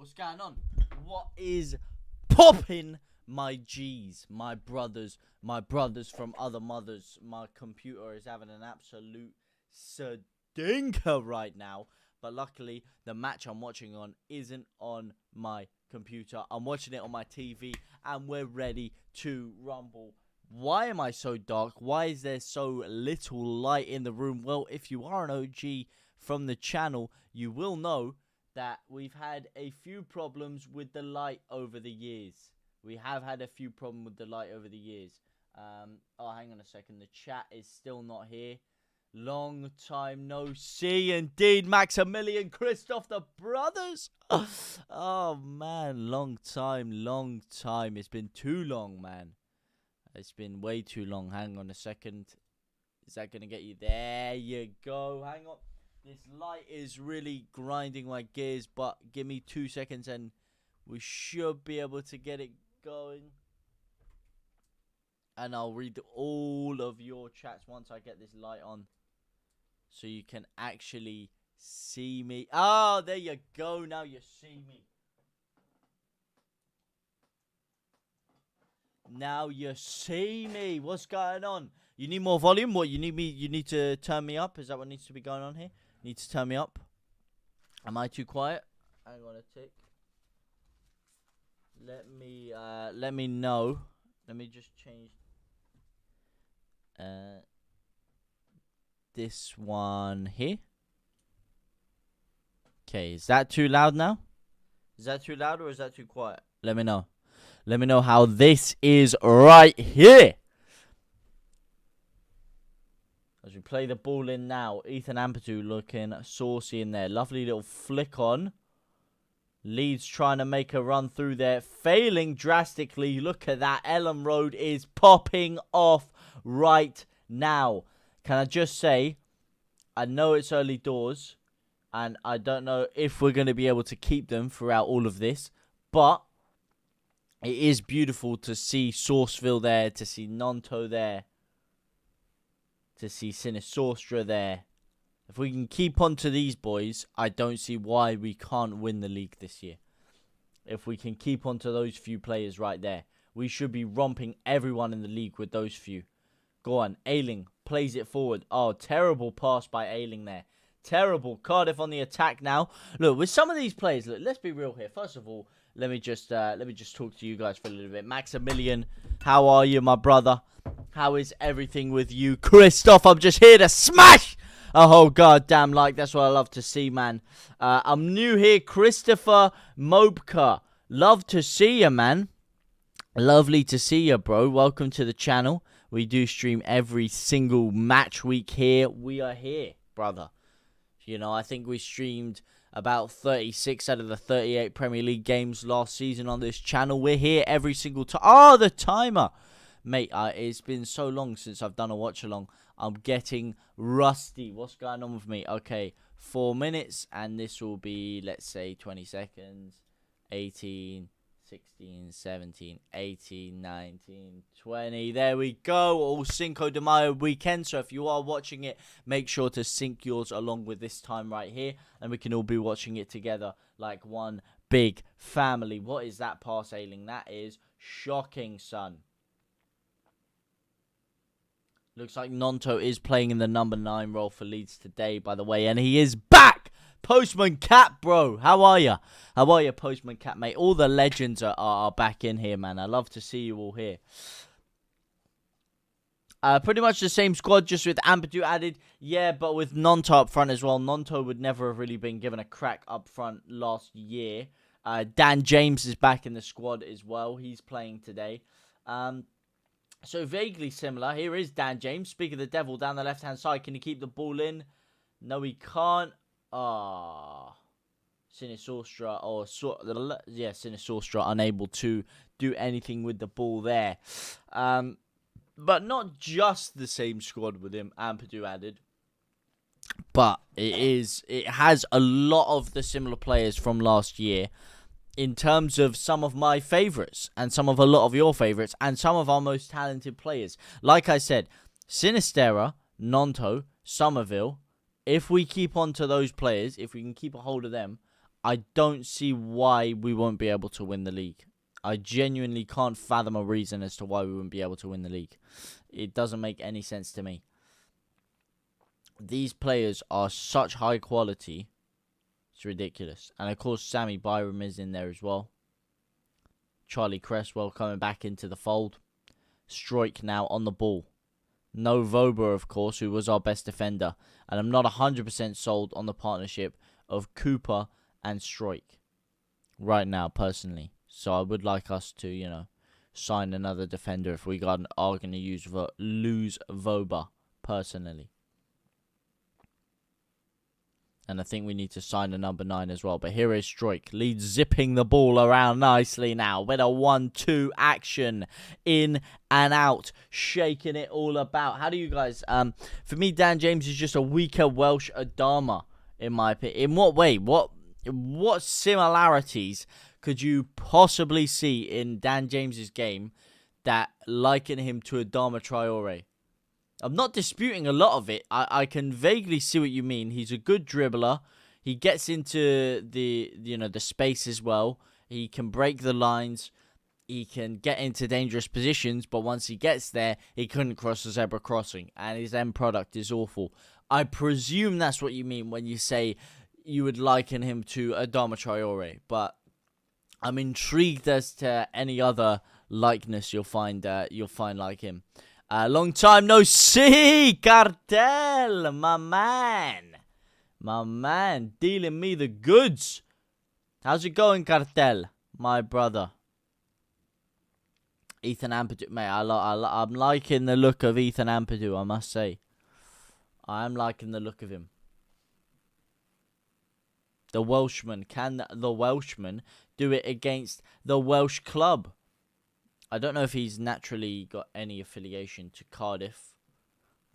What's going on? What is popping, my G's, my brothers from other mothers? My computer is having an absolute stinker right now. But luckily, the match I'm watching on isn't on my computer. I'm watching it on my TV, and we're ready to rumble. Why am I so dark? Why is there so little light in the room? Well, if you are an OG from the channel, you will know that we've had a few problems with the light over the years. We have had a few problems with the light over the years. Oh, hang on a second. The chat is still not here. Long time no see, indeed. Maximilian, Christoph, the brothers. Oh, man. Long time. It's been too long, man. It's been way too long. Hang on a second. Is that going to get you? There you go. Hang on. This light is really grinding my gears, but give me 2 seconds and we should be able to get it going. And I'll read all of your chats once I get this light on, so you can actually see me. Oh, there you go. Now you see me. Now you see me. What's going on? You need more volume? What, you need to turn me up? Is that what needs to be going on here? Need to turn me up? Am I too quiet? Hang on a tick. Let me know. Let me just change this one here. Okay, is that too loud now? Is that too loud or is that too quiet? Let me know. Let me know how this is right here. As we play the ball in now, Ethan Ampadu looking saucy in there. Lovely little flick on. Leeds trying to make a run through there. Failing drastically. Look at that. Ellen Road is popping off right now. Can I just say, I know it's early doors, and I don't know if we're going to be able to keep them throughout all of this, but it is beautiful to see Sourceville there, to see Nonto there, to see Sinisostra there. If we can keep on to these boys, I don't see why we can't win the league this year. If we can keep on to those few players right there, we should be romping everyone in the league with those few. Go on, Ayling plays it forward. Oh, terrible pass by Ayling there. Terrible. Cardiff on the attack now. Look, with some of these players, look, let's be real here. First of all, let me just talk to you guys for a little bit. Maximilian, how are you, my brother? How is everything with you? Christoph, I'm just here to smash a whole goddamn like. That's what I love to see, man. I'm new here. Christopher Mobka. Love to see you, man. Lovely to see you, bro. Welcome to the channel. We do stream every single match week here. We are here, brother. You know, I think we streamed about 36 out of the 38 Premier League games last season on this channel. We're here every single time. Oh, the timer. Mate, it's been so long since I've done a watch-along. I'm getting rusty. What's going on with me? Okay, 4 minutes, and this will be, let's say, 20 seconds. 18, 16, 17, 18, 19, 20. There we go. All Cinco de Mayo weekend. So if you are watching it, make sure to sync yours along with this time right here, and we can all be watching it together like one big family. What is that pass, Ayling? That is shocking, son. Looks like Nonto is playing in the number 9 role for Leeds today, by the way. And he is back! Postman Cat, bro. How are you? How are you, Postman Cat, mate? All the legends are back in here, man. I love to see you all here. Pretty much the same squad, just with Ampadu added. Yeah, but with Nonto up front as well. Nonto would never have really been given a crack up front last year. Dan James is back in the squad as well. He's playing today. So vaguely similar. Here is Dan James. Speak of the devil down the left-hand side. Can he keep the ball in? No, he can't. Sinisostra. Sinisostra unable to do anything with the ball there. But not just the same squad with him. Ampadu added. But it has a lot of the similar players from last year, in terms of some of my favourites, and some of a lot of your favourites, and some of our most talented players. Like I said, Sinistera, Nonto, Somerville, if we keep on to those players, if we can keep a hold of them, I don't see why we won't be able to win the league. I genuinely can't fathom a reason as to why we wouldn't be able to win the league. It doesn't make any sense to me. These players are such high quality. It's ridiculous. And of course, Sammy Byram is in there as well. Charlie Cresswell coming back into the fold. Stroik now on the ball. No Vober, of course, who was our best defender. And I'm not 100% sold on the partnership of Cooper and Stroik right now, personally. So I would like us to, sign another defender if we are going to lose Vober, personally. And I think we need to sign a number 9 as well. But here is Stroik. Leeds zipping the ball around nicely now. With a 1-2 action. In and out. Shaking it all about. How do you guys... for me, Dan James is just a weaker Welsh Adama, in my opinion. In what way? What similarities could you possibly see in Dan James's game that liken him to Adama Traore? I'm not disputing a lot of it. I can vaguely see what you mean. He's a good dribbler. He gets into the space as well. He can break the lines. He can get into dangerous positions. But once he gets there, he couldn't cross the zebra crossing. And his end product is awful. I presume that's what you mean when you say you would liken him to Adama Traore. But I'm intrigued as to any other likeness you'll find like him. Long time no see, Cartel, my man, dealing me the goods. How's it going, Cartel, my brother? Ethan Ampadu, mate, I'm liking the look of Ethan Ampadu, I must say. I am liking the look of him. The Welshman, can the Welshman do it against the Welsh club? I don't know if he's naturally got any affiliation to Cardiff.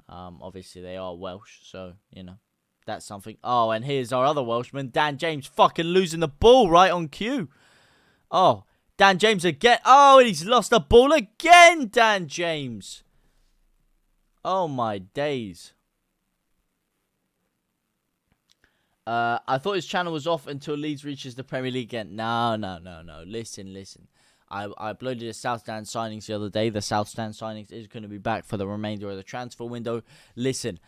Obviously, they are Welsh, so, that's something. Oh, and here's our other Welshman, Dan James, fucking losing the ball right on cue. Oh, Dan James again. Oh, and he's lost the ball again, Dan James. Oh, my days. I thought his channel was off until Leeds reaches the Premier League again. No. Listen. I uploaded the South Stand signings the other day. The South Stand signings is going to be back for the remainder of the transfer window. Listen,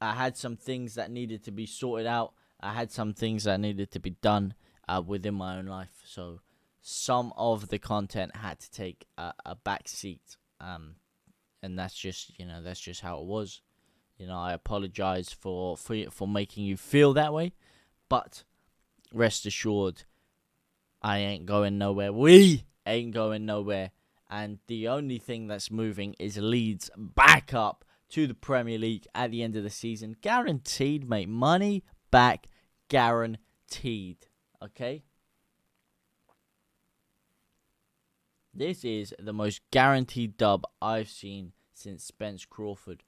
I had some things that needed to be sorted out. I had some things that needed to be done within my own life. So some of the content had to take a back seat. And that's just, that's just how it was. I apologize for making you feel that way. But rest assured, I ain't going nowhere. We ain't going nowhere. And the only thing that's moving is Leeds back up to the Premier League at the end of the season. Guaranteed, mate. Money back guaranteed. Okay? This is the most guaranteed dub I've seen since Spence Crawford.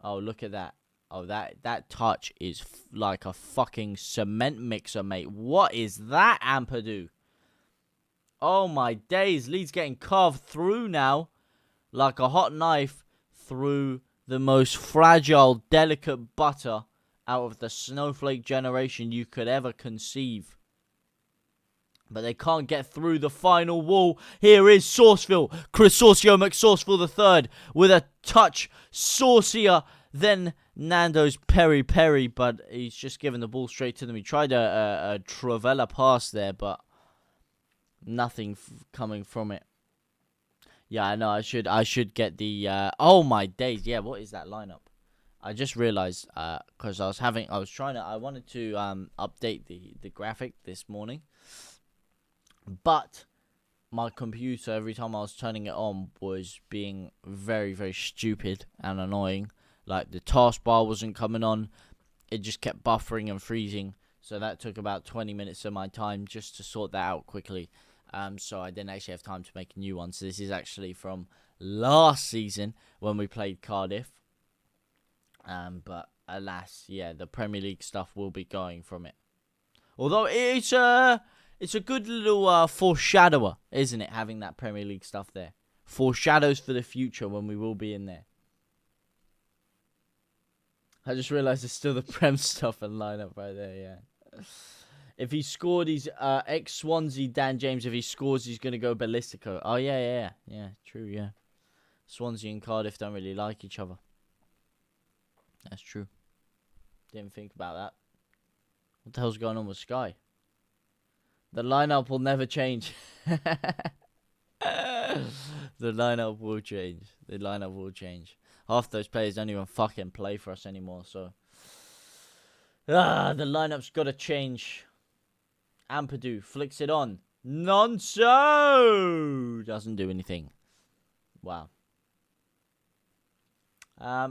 Oh, look at that. Oh, that touch is like a fucking cement mixer, mate. What is that, Ampadu? Oh, my days. Leeds getting carved through now like a hot knife through the most fragile, delicate butter out of the snowflake generation you could ever conceive. But they can't get through the final wall. Here is Sauceville. Crisaucio McSauceville III with a touch saucier than Nando's Peri Peri. But he's just given the ball straight to them. He tried a Travella pass there, but nothing coming from it. Yeah, I know. I should get the... oh, my days. Yeah, what is that lineup? I just realized, because I wanted to update the graphic this morning. But my computer, every time I was turning it on, was being very, very stupid and annoying. Like, the taskbar wasn't coming on. It just kept buffering and freezing. So that took about 20 minutes of my time just to sort that out quickly. So I didn't actually have time to make a new one. So this is actually from last season when we played Cardiff. But alas, yeah, the Premier League stuff will be going from it. Although it's a good little foreshadower, isn't it, having that Premier League stuff there? Foreshadows for the future when we will be in there. I just realised there's still the Prem stuff and lineup right there, yeah. If he scored, he's ex-Swansea Dan James. If he scores, he's going to go ballistico. Oh, yeah. True, yeah. Swansea and Cardiff don't really like each other. That's true. Didn't think about that. What the hell's going on with Sky? The lineup will never change. The lineup will change. The lineup will change. Half those players don't even fucking play for us anymore, so... the lineup's got to change. Ampadu flicks it on. Nonso! Doesn't do anything. Wow.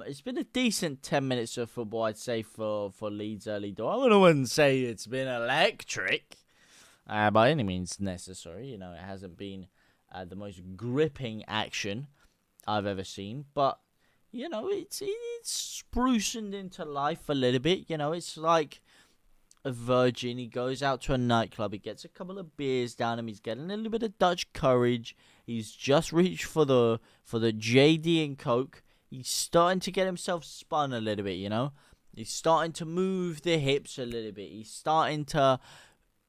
It's been a decent 10 minutes of football, I'd say, for Leeds early door. I wouldn't say it's been electric. By any means necessary. You know, it hasn't been the most gripping action I've ever seen. But, you know, it's sprucing into life a little bit. You know, it's like a virgin. He goes out to a nightclub. He gets a couple of beers down him. He's getting a little bit of Dutch courage. He's just reached for the JD and Coke. He's starting to get himself spun a little bit, you know. He's starting to move the hips a little bit. He's starting to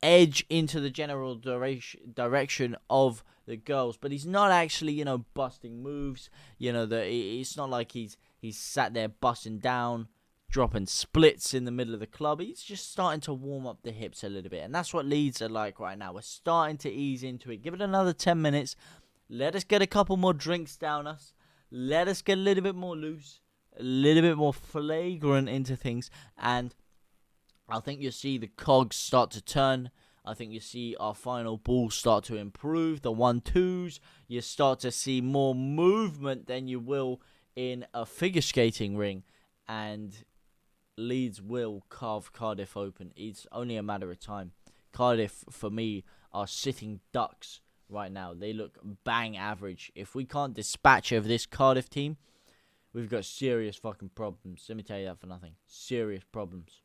edge into the general direction of the girls. But he's not actually, you know, busting moves. You know, it's not like he's sat there busting down, dropping splits in the middle of the club. He's just starting to warm up the hips a little bit. And that's what Leeds are like right now. We're starting to ease into it. Give it another 10 minutes. Let us get a couple more drinks down us. Let us get a little bit more loose, a little bit more flagrant into things, and I think you'll see the cogs start to turn. I think you see our final ball start to improve, the 1-2s. You start to see more movement than you will in a figure skating ring, and Leeds will carve Cardiff open. It's only a matter of time. Cardiff, for me, are sitting ducks right now. They look bang average. If we can't dispatch of this Cardiff team, we've got serious fucking problems. Let me tell you that for nothing. Serious problems.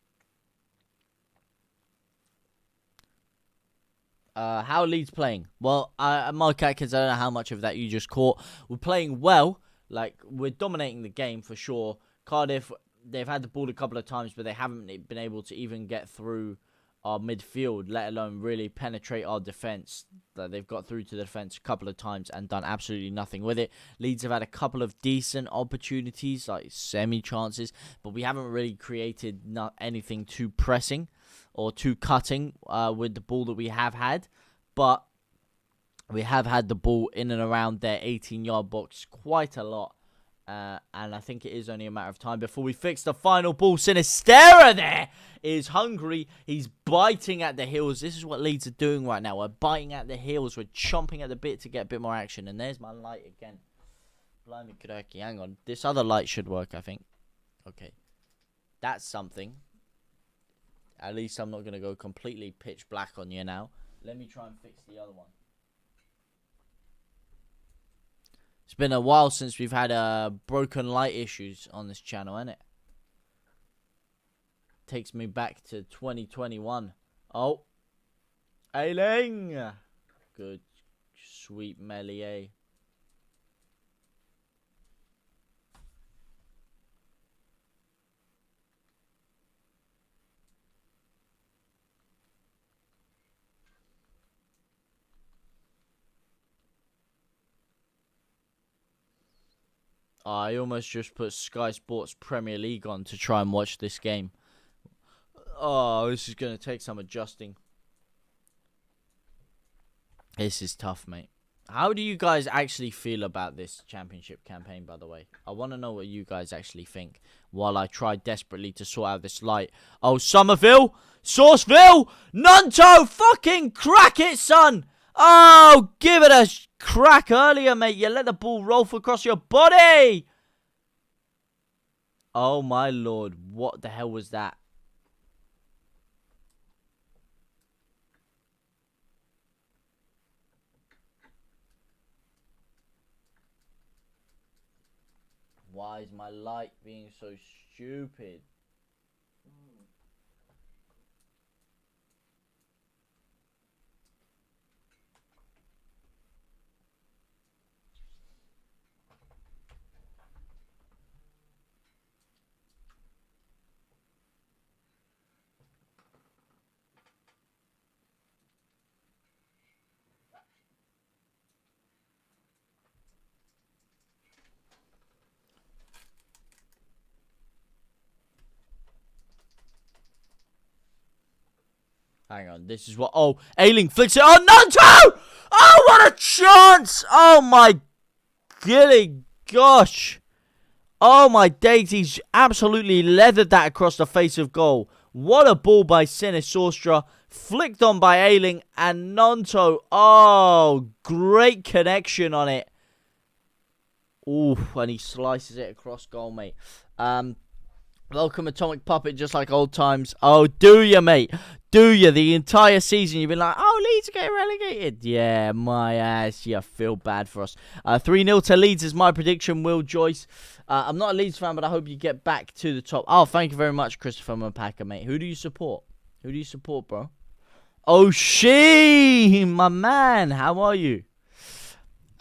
How are Leeds playing? Well, Mark Atkins, I don't know how much of that you just caught. We're playing well. Like, we're dominating the game for sure. Cardiff, they've had the ball a couple of times, but they haven't been able to even get through our midfield, let alone really penetrate our defence. They've got through to the defence a couple of times and done absolutely nothing with it. Leeds have had a couple of decent opportunities, like semi-chances, but we haven't really created anything too pressing or too cutting with the ball that we have had. But we have had the ball in and around their 18-yard box quite a lot. And I think it is only a matter of time before we fix the final ball. Sinistera there is hungry. He's biting at the heels. This is what Leeds are doing right now. We're biting at the heels. We're chomping at the bit to get a bit more action. And there's my light again. Blimey, Kuraki. Hang on. This other light should work, I think. Okay. That's something. At least I'm not going to go completely pitch black on you now. Let me try and fix the other one. It's been a while since we've had broken light issues on this channel, innit? Takes me back to 2021. Oh. Ailing. Good. Sweet Melier. I almost just put Sky Sports Premier League on to try and watch this game. Oh, this is going to take some adjusting. This is tough, mate. How do you guys actually feel about this championship campaign, by the way? I want to know what you guys actually think while I try desperately to sort out this light. Oh, Somerville! Sourceville! Nunto! Fucking crack it, son! Oh, give it a crack earlier, mate. You let the ball roll across your body. Oh, my lord. What the hell was that? Why is my light being so stupid? Hang on. This is what... Oh, Ailing flicks it. Oh, Nanto! Oh, what a chance! Oh, my gilly gosh. Oh, my days. He's absolutely leathered that across the face of goal. What a ball by Sinisostra. Flicked on by Ailing and Nanto. Oh, great connection on it. Ooh, and he slices it across goal, mate. Welcome, Atomic Puppet, just like old times. Oh, do you, mate? Do you? The entire season you've been like, oh, Leeds are getting relegated. Yeah, my ass. You feel bad for us. 3-0 to Leeds is my prediction, Will Joyce. I'm not a Leeds fan, but I hope you get back to the top. Oh, thank you very much, Christopher Mapaka, mate. Who do you support? Who do you support, bro? Oh, my man. How are you?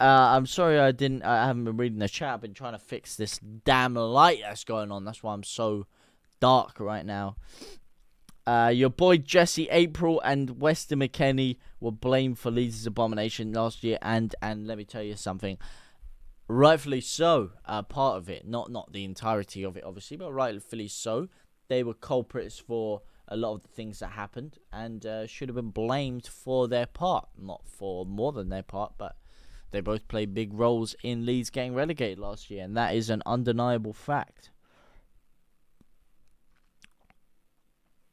I'm sorry I haven't been reading the chat. I've been trying to fix this damn light that's going on. That's why I'm so dark right now. Your boy Jesse April and Weston McKennie were blamed for Leeds' abomination last year. And let me tell you something. Rightfully so. Part of it. Not the entirety of it, obviously. But rightfully so. They were culprits for a lot of the things that happened. And should have been blamed for their part. Not for more than their part, but... They both played big roles in Leeds getting relegated last year, and that is an undeniable fact.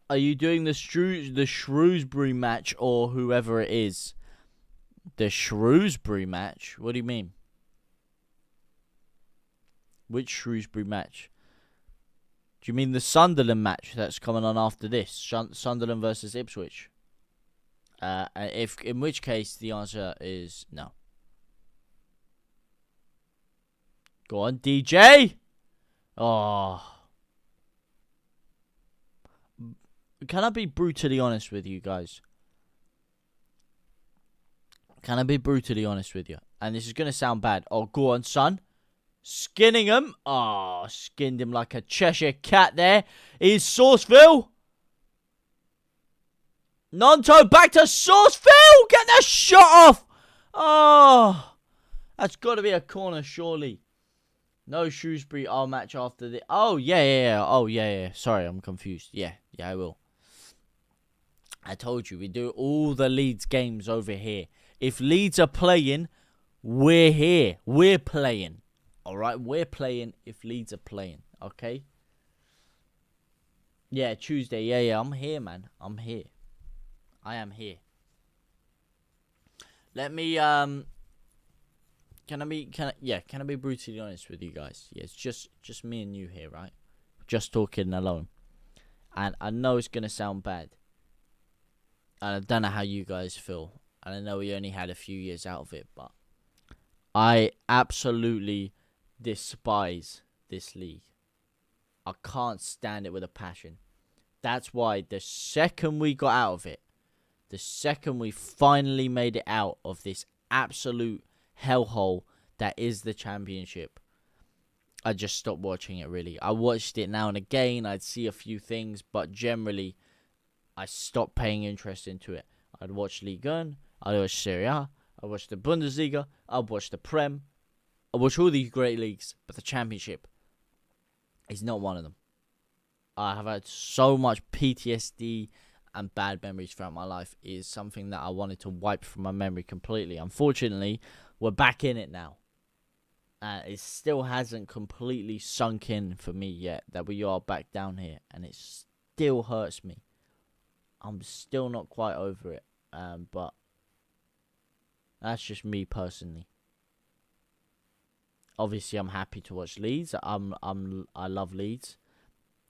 Are you doing the Shrewsbury match or whoever it is? The Shrewsbury match? What do you mean? Which Shrewsbury match? Do you mean the Sunderland match that's coming on after this? Sunderland versus Ipswich? In which case, the answer is no. Go on, DJ. Oh. Can I be brutally honest with you guys? Can I be brutally honest with you? And this is going to sound bad. Oh, go on, son. Skinning him. Oh, skinned him like a Cheshire cat there. Is Sauceville. Nanto back to Sauceville. Get the shot off. Oh. That's got to be a corner, surely. No Shrewsbury our match after the... Oh, yeah. Oh, yeah. Sorry, I'm confused. Yeah, I will. I told you, we do all the Leeds games over here. If Leeds are playing, we're here. We're playing. All right? We're playing if Leeds are playing. Okay? Yeah, Tuesday. Yeah. I'm here, man. I'm here. I am here. Let me... Can I be brutally honest with you guys? Yeah, it's just me and you here, right? Just talking alone. And I know it's going to sound bad. And I don't know how you guys feel. And I know we only had a few years out of it, but I absolutely despise this league. I can't stand it with a passion. That's why the second we got out of it, the second we finally made it out of this absolute hellhole that is the Championship, I just stopped watching it, really. I watched it now and again. I'd see a few things, but generally I stopped paying interest into it. I'd watch Ligue 1, I'd watch Serie A, I'd watch the Bundesliga, I'd watch the Prem, I'd watch all these great leagues, but the Championship is not one of them. I have had so much PTSD and bad memories throughout my life. It is something that I wanted to wipe from my memory completely. Unfortunately, we're back in it now. It still hasn't completely sunk in for me yet that we are back down here. And it still hurts me. I'm still not quite over it. But that's just me personally. Obviously, I'm happy to watch Leeds. I love Leeds.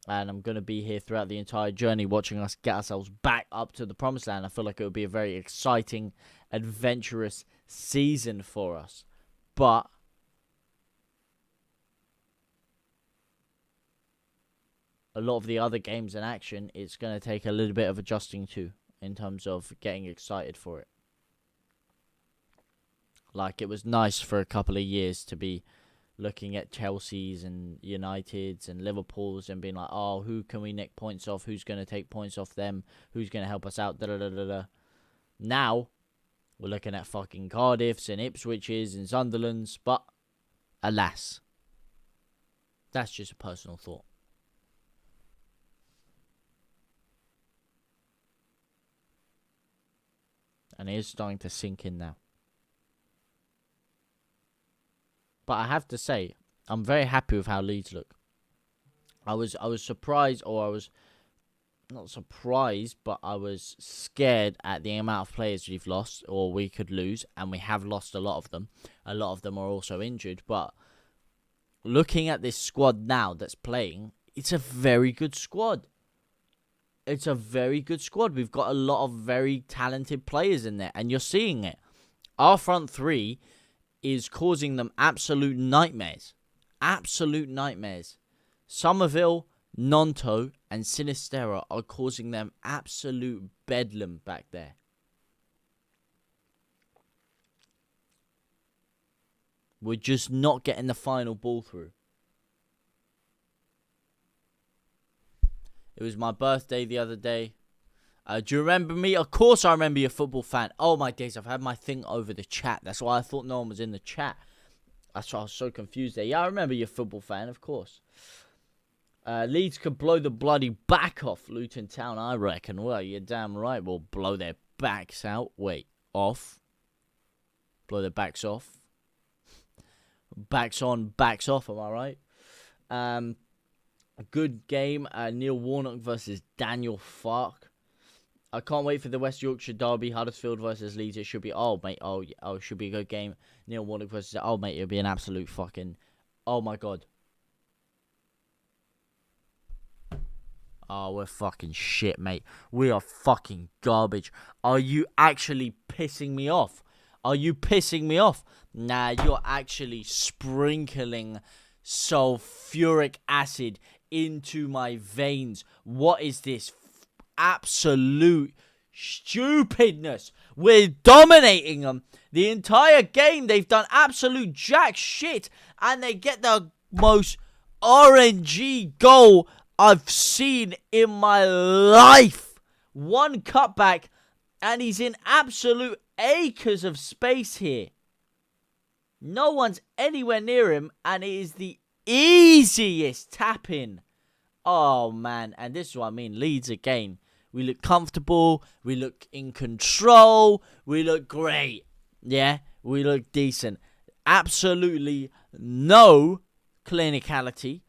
And I'm going to be here throughout the entire journey watching us get ourselves back up to the promised land. I feel like it would be a very exciting, adventurous season for us. But a lot of the other games in action, it's going to take a little bit of adjusting to in terms of getting excited for it. Like, it was nice for a couple of years to be looking at Chelsea's and United's and Liverpool's and being like, oh, who can we nick points off? Who's going to take points off them? Who's going to help us out? Now, we're looking at fucking Cardiff's and Ipswich's and Sunderland's, but alas, that's just a personal thought. And it is starting to sink in now. But I have to say, I'm very happy with how Leeds look. I was surprised, or I was not surprised, but I was scared at the amount of players we've lost, or we could lose, and we have lost a lot of them. A lot of them are also injured, but looking at this squad now that's playing, it's a very good squad. It's a very good squad. We've got a lot of very talented players in there, and you're seeing it. Our front three is causing them absolute nightmares. Absolute nightmares. Somerville, Nonto, and Sinistera are causing them absolute bedlam back there. We're just not getting the final ball through. It was my birthday the other day. Do you remember me? Of course I remember you're a football fan. Oh my days, I've had my thing over the chat. That's why I thought no one was in the chat. That's why I was so confused there. Yeah, I remember you're a football fan, of course. Leeds could blow the bloody back off Luton Town, I reckon. Well, you're damn right. We'll blow their backs out. Wait, off. Blow their backs off. Backs on, backs off, am I right? A good game. Neil Warnock versus Daniel Fark. I can't wait for the West Yorkshire derby. Huddersfield versus Leeds. It should be, oh, mate. Oh, it should be a good game. Neil Warnock versus, oh, mate. It'll be an absolute fucking, oh, my God. Oh, we're fucking shit, mate. We are fucking garbage. Are you actually pissing me off? Are you pissing me off? Nah, you're actually sprinkling sulfuric acid into my veins. What is this? Absolute stupidness. We're dominating them. The entire game, they've done absolute jack shit. And they get the most RNG goal I've seen in my life. One cutback, and he's in absolute acres of space here. No one's anywhere near him, and it is the easiest tap-in. Oh, man. And this is what I mean. Leeds again. We look comfortable. We look in control. We look great. Yeah? We look decent. Absolutely no clinicality.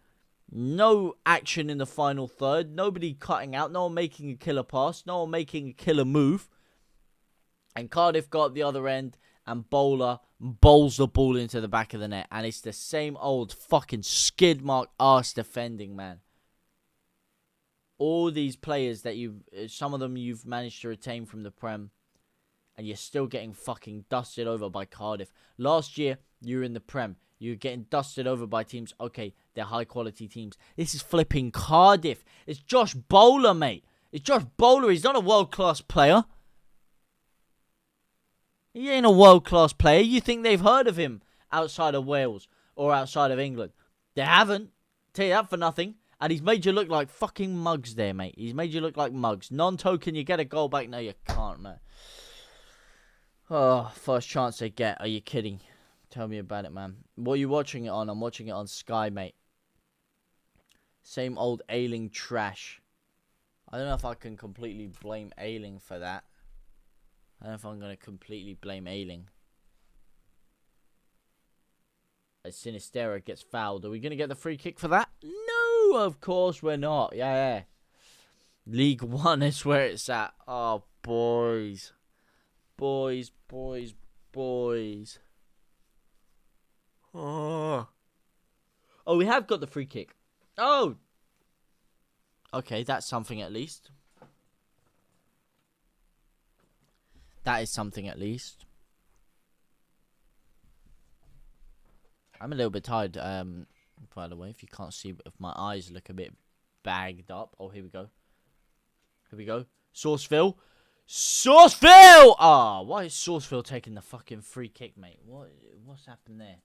No action in the final third. Nobody cutting out. No one making a killer pass. No one making a killer move. And Cardiff got the other end. And Bowler bowls the ball into the back of the net. And it's the same old fucking skid mark arse defending, man. All these players that some of them you've managed to retain from the Prem. And you're still getting fucking dusted over by Cardiff. Last year, you were in the Prem. You're getting dusted over by teams. Okay, they're high-quality teams. This is flipping Cardiff. It's Josh Bowler, mate. It's Josh Bowler. He's not a world-class player. He ain't a world-class player. You think they've heard of him outside of Wales or outside of England? They haven't. Tell you that for nothing. And he's made you look like fucking mugs there, mate. He's made you look like mugs. Non-to, can you get a goal back? No, you can't, man. Oh, first chance they get. Are you kidding? Tell me about it, man. What are you watching it on? I'm watching it on Sky, mate. Same old Ailing trash. I don't know if I can completely blame Ailing for that. I don't know if I'm going to completely blame Ailing. As Sinistera gets fouled. Are we going to get the free kick for that? No, of course we're not. Yeah. League One is where it's at. Oh, boys. Boys. Oh, we have got the free kick. Oh. Okay, that's something at least. That is something at least. I'm a little bit tired, by the way, if you can't see, if my eyes look a bit bagged up. Oh, here we go. Sourceville. Ah, why is Sourceville taking the fucking free kick, mate? What's happened there?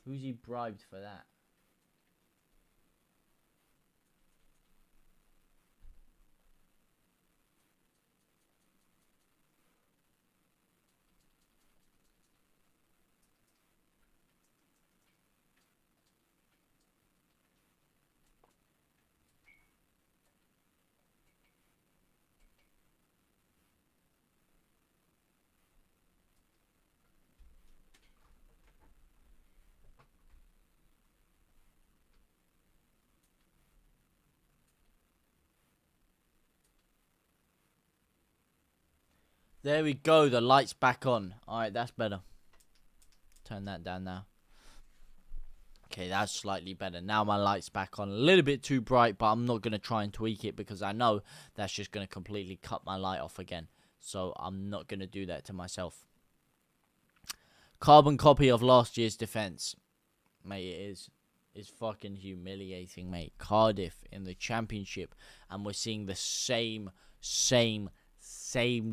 Who's he bribed for that? There we go. The light's back on. All right, that's better. Turn that down now. Okay, that's slightly better. Now my light's back on. A little bit too bright, but I'm not going to try and tweak it because I know that's just going to completely cut my light off again. So I'm not going to do that to myself. Carbon copy of last year's defense. Mate, it is. It's fucking humiliating, mate. Cardiff in the championship. And we're seeing the same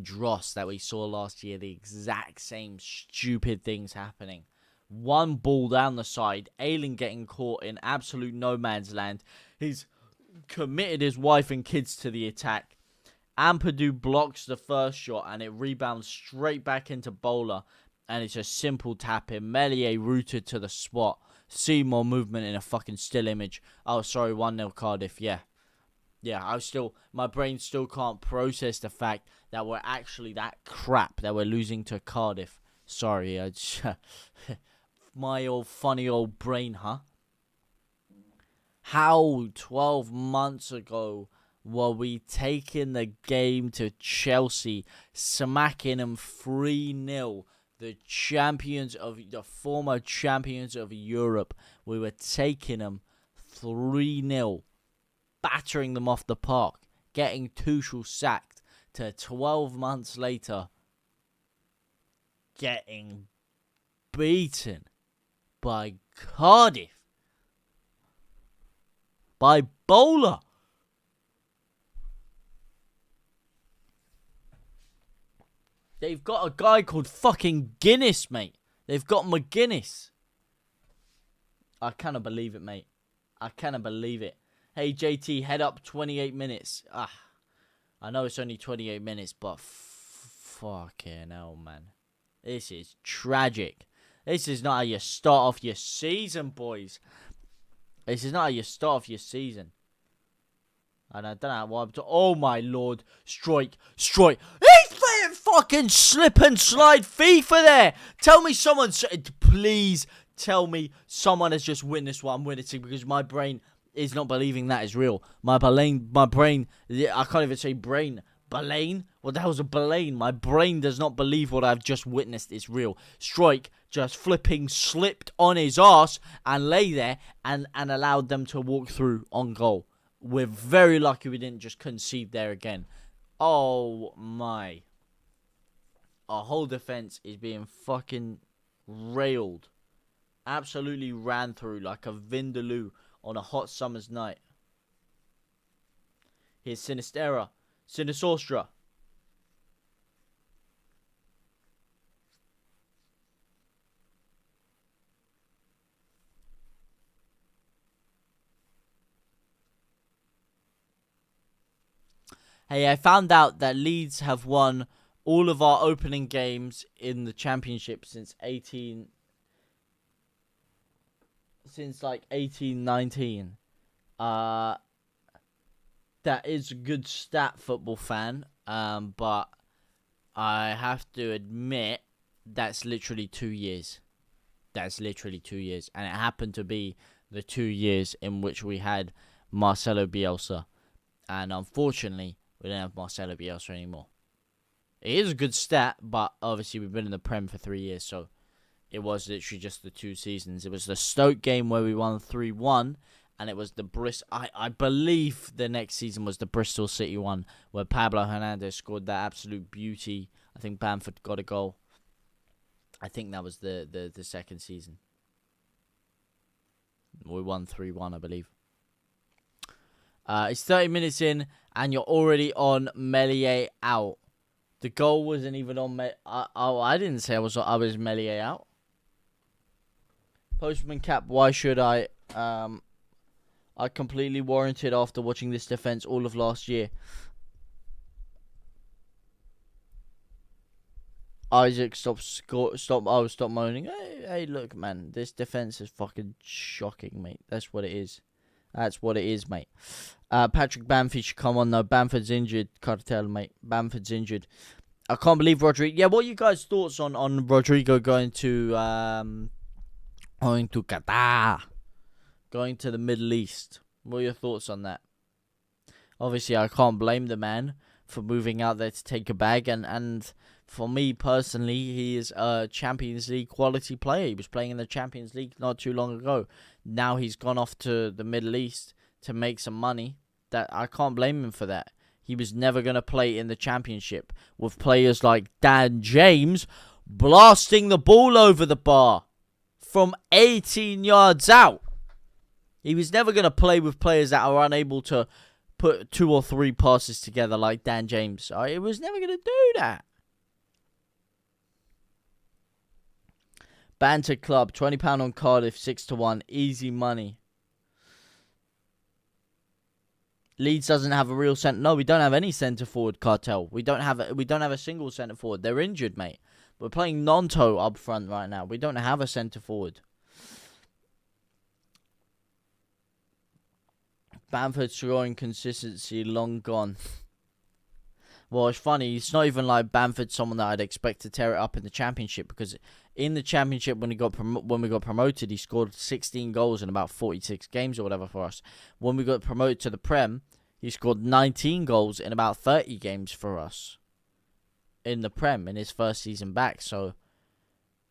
dross that we saw last year. The exact same stupid things happening. One ball down the side. Ayling getting caught in absolute no man's land. He's committed his wife and kids to the attack. Ampadu blocks the first shot and it rebounds straight back into Bowler. And it's a simple tap in. Meslier rooted to the spot. See more movement in a fucking still image. Oh, sorry, 1-0 Cardiff. Yeah, my brain still can't process the fact that we're actually that crap that we're losing to Cardiff. Sorry, my old funny old brain, huh? How 12 months ago were we taking the game to Chelsea, smacking them 3-0? The former champions of Europe. We were taking them 3-0. Battering them off the park. Getting Tuchel sacked. To 12 months later. Getting beaten by Cardiff. By Bowler. They've got a guy called fucking Guinness, mate. They've got McGuinness. I cannot believe it, mate. I cannot believe it. Hey, JT, head up 28 minutes. I know it's only 28 minutes, but fucking hell, man. This is tragic. This is not how you start off your season, boys. This is not how you start off your season. And I don't know why I'm oh my lord. Strike. He's playing fucking slip and slide FIFA there. Tell me please tell me someone has just witnessed what I'm witnessing, because my brain is not believing that is real. My brain, I can't even say brain. Balain? What the hell's a Balain? My brain does not believe what I've just witnessed is real. Strike just flipping slipped on his ass and lay there and allowed them to walk through on goal. We're very lucky we didn't just concede there again. Oh my. Our whole defense is being fucking railed. Absolutely ran through like a Vindaloo on a hot summer's night. Here's Sinistera. Sinisostra. Hey, I found out that Leeds have won all of our opening games in the championship since 1819. That is a good stat, football fan. But I have to admit that's literally 2 years. That's literally 2 years, and it happened to be the 2 years in which we had Marcelo Bielsa, and unfortunately, we don't have Marcelo Bielsa anymore. It is a good stat, but obviously we've been in the Prem for 3 years, so it was literally just the 2 seasons. It was the Stoke game where we won 3-1, and it was the I believe the next season was the Bristol City one, where Pablo Hernandez scored that absolute beauty. I think Bamford got a goal. I think that was the second season. We won 3-1, I believe. It's 30 minutes in, and you're already on Meslier out. The goal wasn't even on I didn't say I was Meslier out. Postman Cap, why should I? I completely warranted after watching this defense all of last year. Isaac, stop moaning. Hey, look, man, this defense is fucking shocking, mate. That's what it is. That's what it is, mate. Patrick Bamford should come on, though. Bamford's injured, Cartel, mate. Bamford's injured. I can't believe Rodrigo. Yeah, what are you guys' thoughts on Rodrigo going to Qatar? Going to the Middle East. What are your thoughts on that? Obviously, I can't blame the man. for moving out there to take a bag. And for me personally, he is a Champions League quality player. He was playing in the Champions League not too long ago. Now he's gone off to the Middle East to make some money. That I can't blame him for that. He was never going to play in the Championship with players like Dan James blasting the ball over the bar from 18 yards out. He was never going to play with players that are unable to put 2 or 3 passes together like Dan James. He was never going to do that. Banter Club, £20 on Cardiff, 6-1, easy money. Leeds doesn't have a real centre. No, we don't have any centre forward, Cartel. We don't have a single centre forward. They're injured, mate. We're playing Nonto up front right now. We don't have a centre forward. Bamford scoring consistency long gone. Well, it's funny. It's not even like Bamford, someone that I'd expect to tear it up in the Championship, because in the Championship when we got promoted, he scored 16 goals in about 46 games or whatever for us. When we got promoted to the Prem, he scored 19 goals in about 30 games for us in the Prem in his first season back. So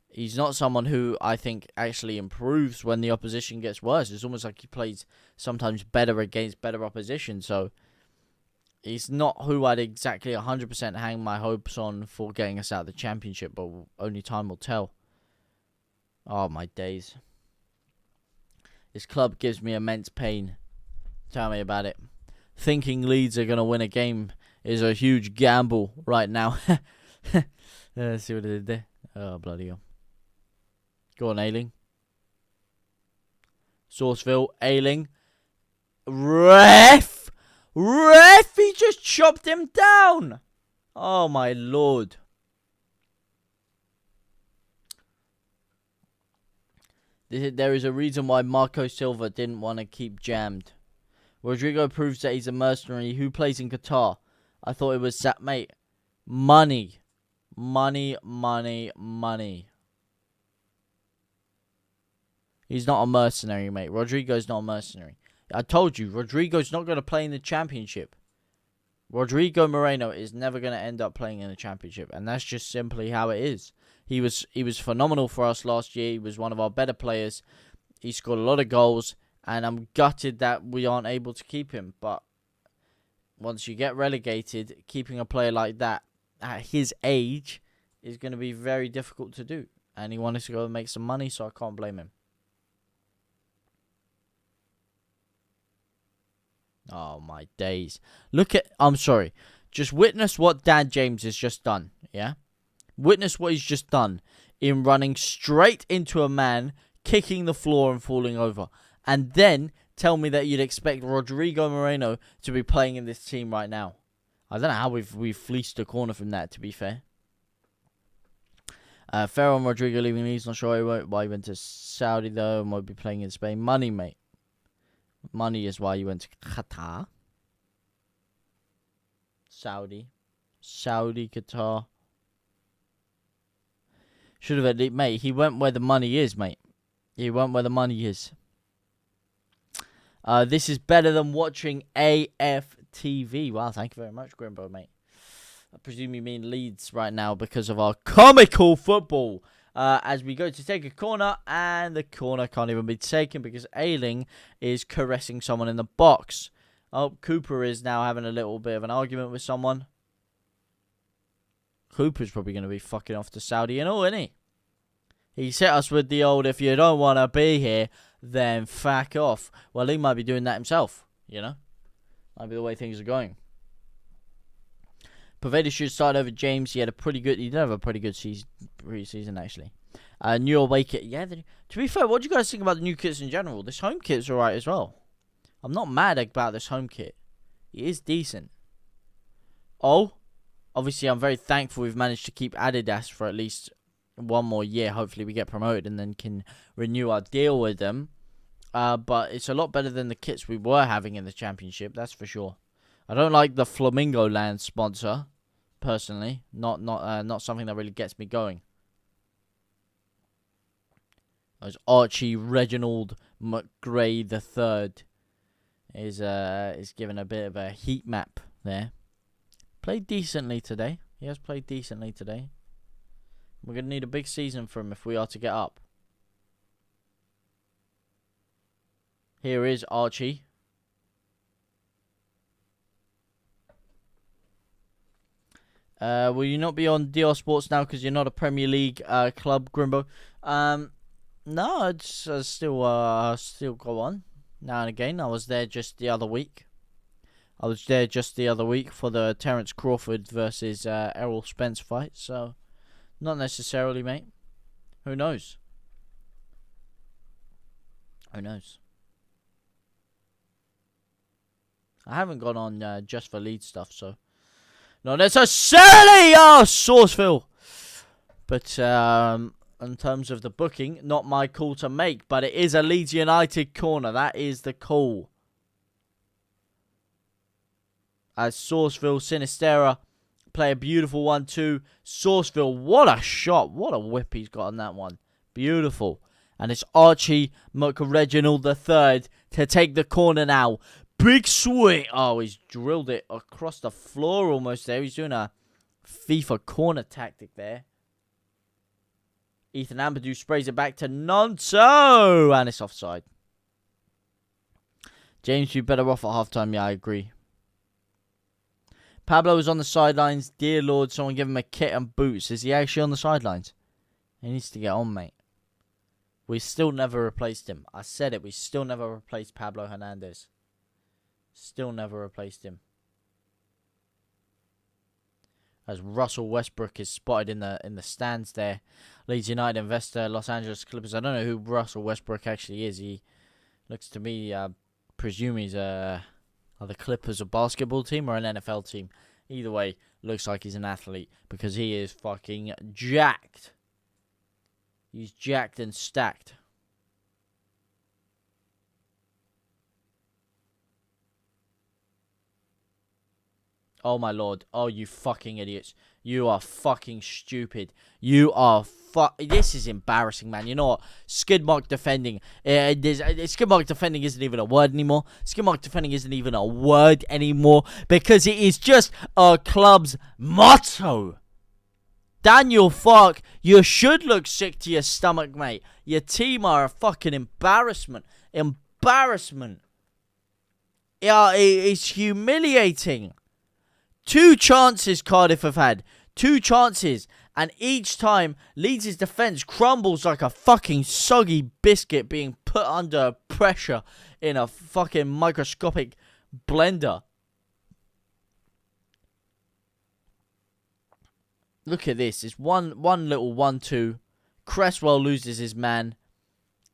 he's not someone who I think actually improves when the opposition gets worse. It's almost like he plays sometimes better against better opposition. So he's not who I'd exactly 100% hang my hopes on for getting us out of the Championship, but only time will tell. Oh, my days. This club gives me immense pain. Tell me about it. Thinking Leeds are going to win a game is a huge gamble right now. Let's see what it did there. Oh, bloody hell. Go on, Ayling. Sourceville, Ayling. Ref! He just chopped him down. Oh, my Lord. There is a reason why Marco Silva didn't want to keep jammed. Rodrigo proves that he's a mercenary. Who plays in Qatar? I thought it was that, mate. Money. Money. He's not a mercenary, mate. Rodrigo's not a mercenary. I told you, Rodrigo's not going to play in the Championship. Rodrigo Moreno is never going to end up playing in the Championship, and that's just simply how it is. He was phenomenal for us last year. He was one of our better players. He scored a lot of goals, and I'm gutted that we aren't able to keep him. But once you get relegated, keeping a player like that at his age is going to be very difficult to do. And he wanted to go and make some money, so I can't blame him. Oh, my days. Just witness what Dan James has just done, yeah? Witness what he's just done in running straight into a man, kicking the floor and falling over. And then tell me that you'd expect Rodrigo Moreno to be playing in this team right now. I don't know how we've fleeced a corner from that, to be fair. Ferro and Rodrigo leaving Leeds. Not sure why he went to Saudi, though, and might be playing in Spain. Money, mate. Money is why you went to Qatar. Saudi, Qatar. Should have, mate. He went where the money is, mate. He went where the money is. This is better than watching AFTV. Wow, thank you very much, Grimbo, mate. I presume you mean Leeds right now because of our comical football. As we go to take a corner, and the corner can't even be taken because Ayling is caressing someone in the box. Oh, Cooper is now having a little bit of an argument with someone. Cooper's probably going to be fucking off to Saudi and all, isn't he? He hit us with the old, if you don't want to be here, then fuck off. Well, he might be doing that himself, you know? Might be the way things are going. Poveda should start over James. He did have a pretty good pre-season, actually. New away kit. Yeah, to be fair, what do you guys think about the new kits in general? This home kit's alright as well. I'm not mad about this home kit. It is decent. Oh, obviously I'm very thankful we've managed to keep Adidas for at least one more year. Hopefully we get promoted and then can renew our deal with them. But it's a lot better than the kits we were having in the Championship, that's for sure. I don't like the Flamingo Land sponsor, personally. Not something that really gets me going. As Archie Reginald McGray III. is given a bit of a heat map there. Played decently today. He has played decently today. We're going to need a big season for him if we are to get up. Here is Archie. Will you not be on DR Sports now because you're not a Premier League club, Grimbo? No, it's still go on now and again. I was there just the other week. For the Terence Crawford versus Errol Spence fight. So, not necessarily, mate. Who knows? Who knows? I haven't gone on just for Leeds stuff, so not necessarily. Oh, Sourceville. But in terms of the booking, not my call to make. But it is a Leeds United corner. That is the call. As Sourceville, Sinistera play a beautiful 1-2. Sourceville, what a shot. What a whip he's got on that one. Beautiful. And it's Archie McReginald III to take the corner now. Big swing. Oh, he's drilled it across the floor almost there. He's doing a FIFA corner tactic there. Ethan Ampadu sprays it back to Nonso. And it's offside. James, you better off at halftime. Yeah, I agree. Pablo is on the sidelines. Dear Lord, someone give him a kit and boots. Is he actually on the sidelines? He needs to get on, mate. We still never replaced him. I said it. We still never replaced Pablo Hernandez. Still never replaced him. As Russell Westbrook is spotted in the stands there. Leeds United investor, Los Angeles Clippers. I don't know who Russell Westbrook actually is. He looks to me, presume he's are the Clippers a basketball team or an NFL team? Either way, looks like he's an athlete because he is fucking jacked. He's jacked and stacked. Oh my lord. Oh, you fucking idiots. You are fucking stupid. You are This is embarrassing, man. You know what? Skid mark defending. Skid mark defending isn't even a word anymore. Skid mark defending isn't even a word anymore because it is just a club's motto. Daniel Fark, you should look sick to your stomach, mate. Your team are a fucking embarrassment. Embarrassment. Yeah, it's humiliating. 2 chances Cardiff have had. 2 chances. And each time, Leeds' defence crumbles like a fucking soggy biscuit being put under pressure in a fucking microscopic blender. Look at this. It's one little 1-2. Cresswell loses his man.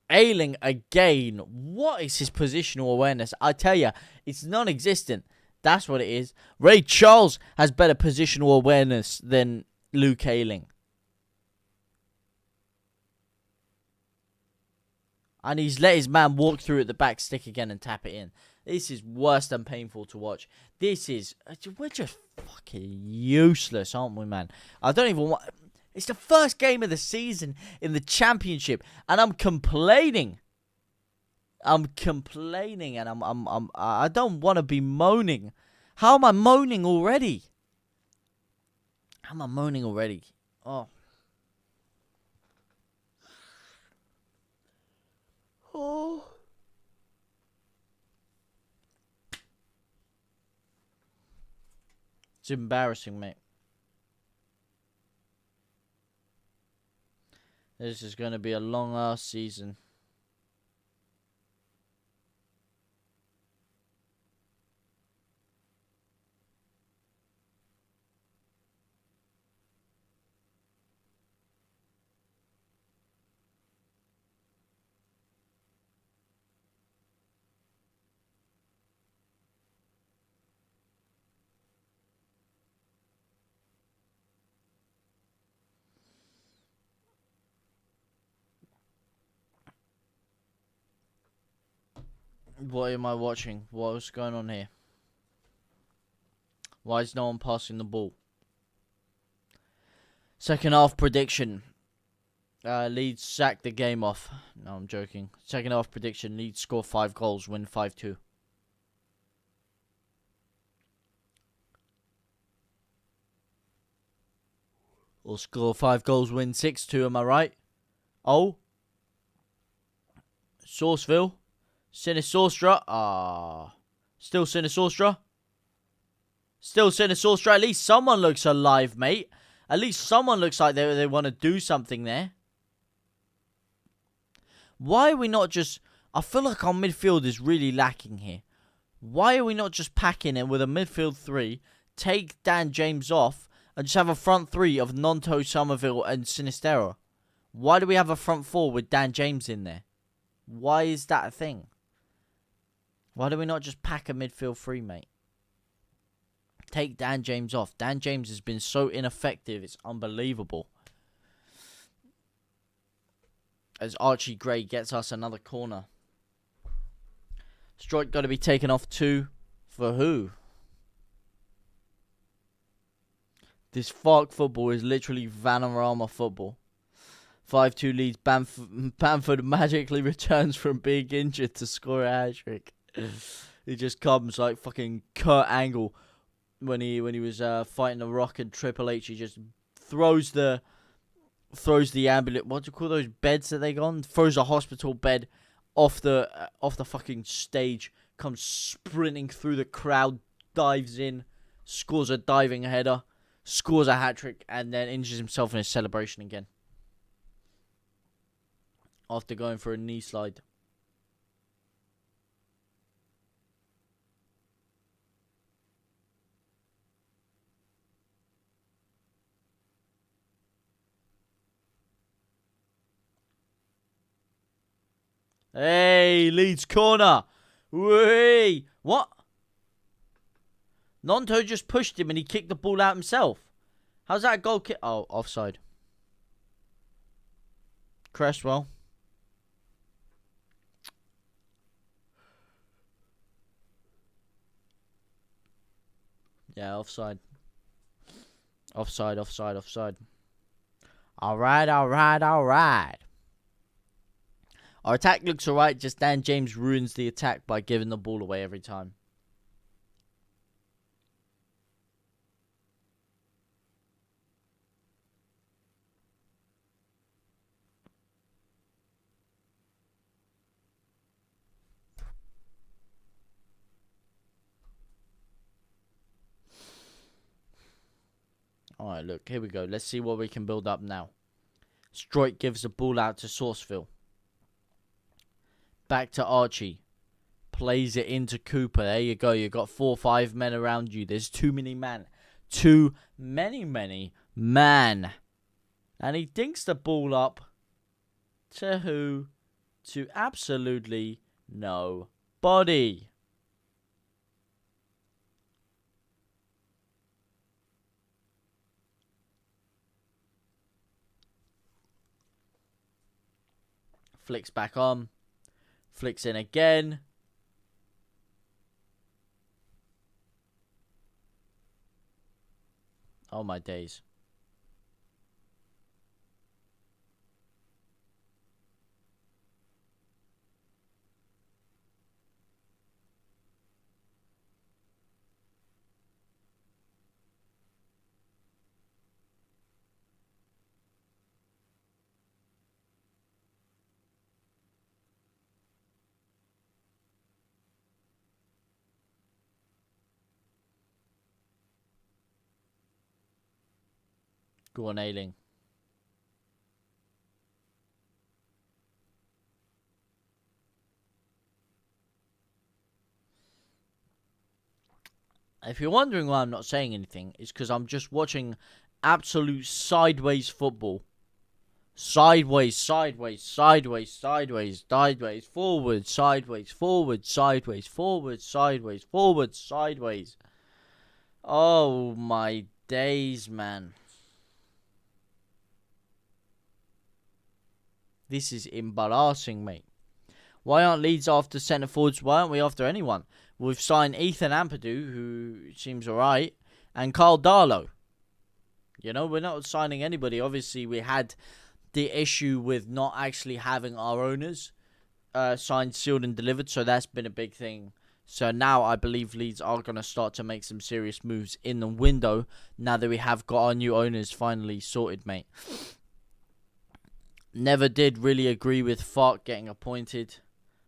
Ayling again. What is his positional awareness? I tell you, it's non-existent. That's what it is. Ray Charles has better positional awareness than Luke Ayling. And he's let his man walk through at the back stick again and tap it in. This is worse than painful to watch. We're just fucking useless, aren't we, man? I don't even want... It's the first game of the season in the Championship, and I'm complaining. And I don't want to be moaning. How am I moaning already? Oh. Oh. It's embarrassing, mate. This is going to be a long-ass season. What am I watching? What's going on here? Why is no one passing the ball? Second half prediction. Leeds sack the game off. No, I'm joking. Second half prediction. Leeds score 5 goals, win 5-2. Or score 5 goals, win 6-2, am I right? Oh. Sourceville. Sinisostra. Still Sinisostra. Still Sinisostra. At least someone looks alive, mate. At least someone looks like they want to do something there. Why are we not just... I feel like our midfield is really lacking here. Why are we not just packing it with a midfield 3, take Dan James off, and just have a front 3 of Nonto, Somerville, and Sinistera? Why do we have a front 4 with Dan James in there? Why is that a thing? Why do we not just pack a midfield 3, mate? Take Dan James off. Dan James has been so ineffective, it's unbelievable. As Archie Gray gets us another corner. Strike got to be taken off too. For who? This Fark football is literally Vanarama football. 5-2 Leeds. Bamford magically returns from being injured to score a hat-trick. He just comes like fucking Kurt Angle when he was fighting The Rock and Triple H. He just throws the ambulance. What do you call those beds that they got? Throws a hospital bed off the fucking stage. Comes sprinting through the crowd, dives in, scores a diving header, scores a hat-trick, and then injures himself in his celebration again. After going for a knee slide. Hey, Leeds corner. Whee! What? Nonto just pushed him and he kicked the ball out himself. How's that a goal kick? Oh, offside. Cresswell. Yeah, offside. Offside. Alright. Our attack looks alright, just Dan James ruins the attack by giving the ball away every time. Alright, look, here we go. Let's see what we can build up now. Stroik gives the ball out to Sourceville. Back to Archie. Plays it into Cooper. There you go. You've got 4 or 5 men around you. There's too many men. Too many man. And he dinks the ball up to who? To absolutely nobody. Flicks back on. Flicks in again. Oh my days. Go on, Ailing. If you're wondering why I'm not saying anything, it's because I'm just watching absolute sideways football. Sideways, forward, sideways. Oh my days, man. This is embarrassing, mate. Why aren't Leeds after centre forwards? Why aren't we after anyone? We've signed Ethan Ampadu, who seems alright, and Carl Darlow. You know, we're not signing anybody. Obviously, we had the issue with not actually having our owners signed, sealed, and delivered, so that's been a big thing So now I believe Leeds are going to start to make some serious moves in the window now that we have got our new owners finally sorted, mate. Never did really agree with Fark getting appointed.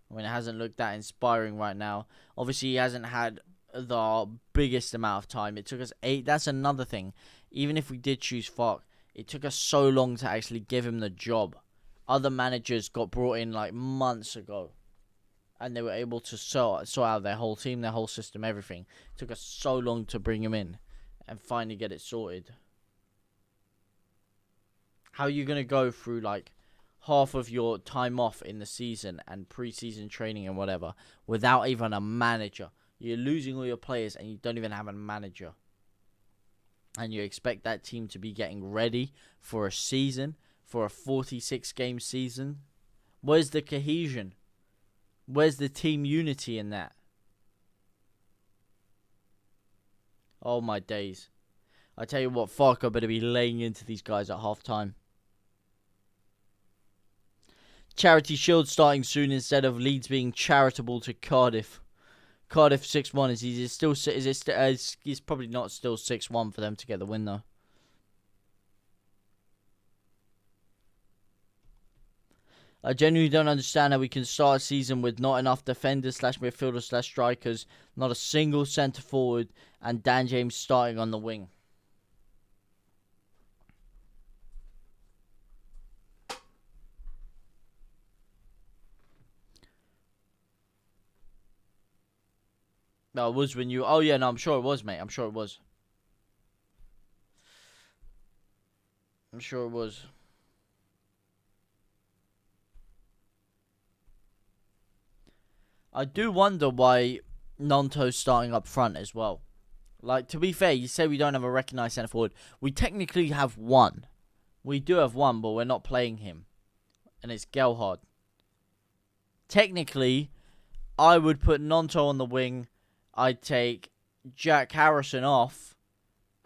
I mean, it hasn't looked that inspiring right now. Obviously, he hasn't had the biggest amount of time. It took us 8. That's another thing. Even if we did choose Fark, it took us so long to actually give him the job. Other managers got brought in like months ago. And they were able to sort out their whole team, their whole system, everything. It took us so long to bring him in and finally get it sorted. How are you going to go through like half of your time off in the season and pre-season training and whatever without even a manager? You're losing all your players and you don't even have a manager. And you expect that team to be getting ready for a season, for a 46-game season? Where's the cohesion? Where's the team unity in that? Oh my days. I tell you what, Fark are better be laying into these guys at half time. Charity Shield starting soon instead of Leeds being charitable to Cardiff. Cardiff 6-1. He's probably not still 6-1 for them to get the win though. I genuinely don't understand how we can start a season with not enough defenders / midfielders / strikers, not a single centre forward, and Dan James starting on the wing. No, it was when you... Oh, yeah, no, I'm sure it was, mate. I'm sure it was. I'm sure it was. I do wonder why Nonto's starting up front as well. Like, to be fair, you say we don't have a recognised centre forward. We technically have one. We do have one, but we're not playing him. And it's Gelhard. Technically, I would put Nonto on the wing. I'd take Jack Harrison off.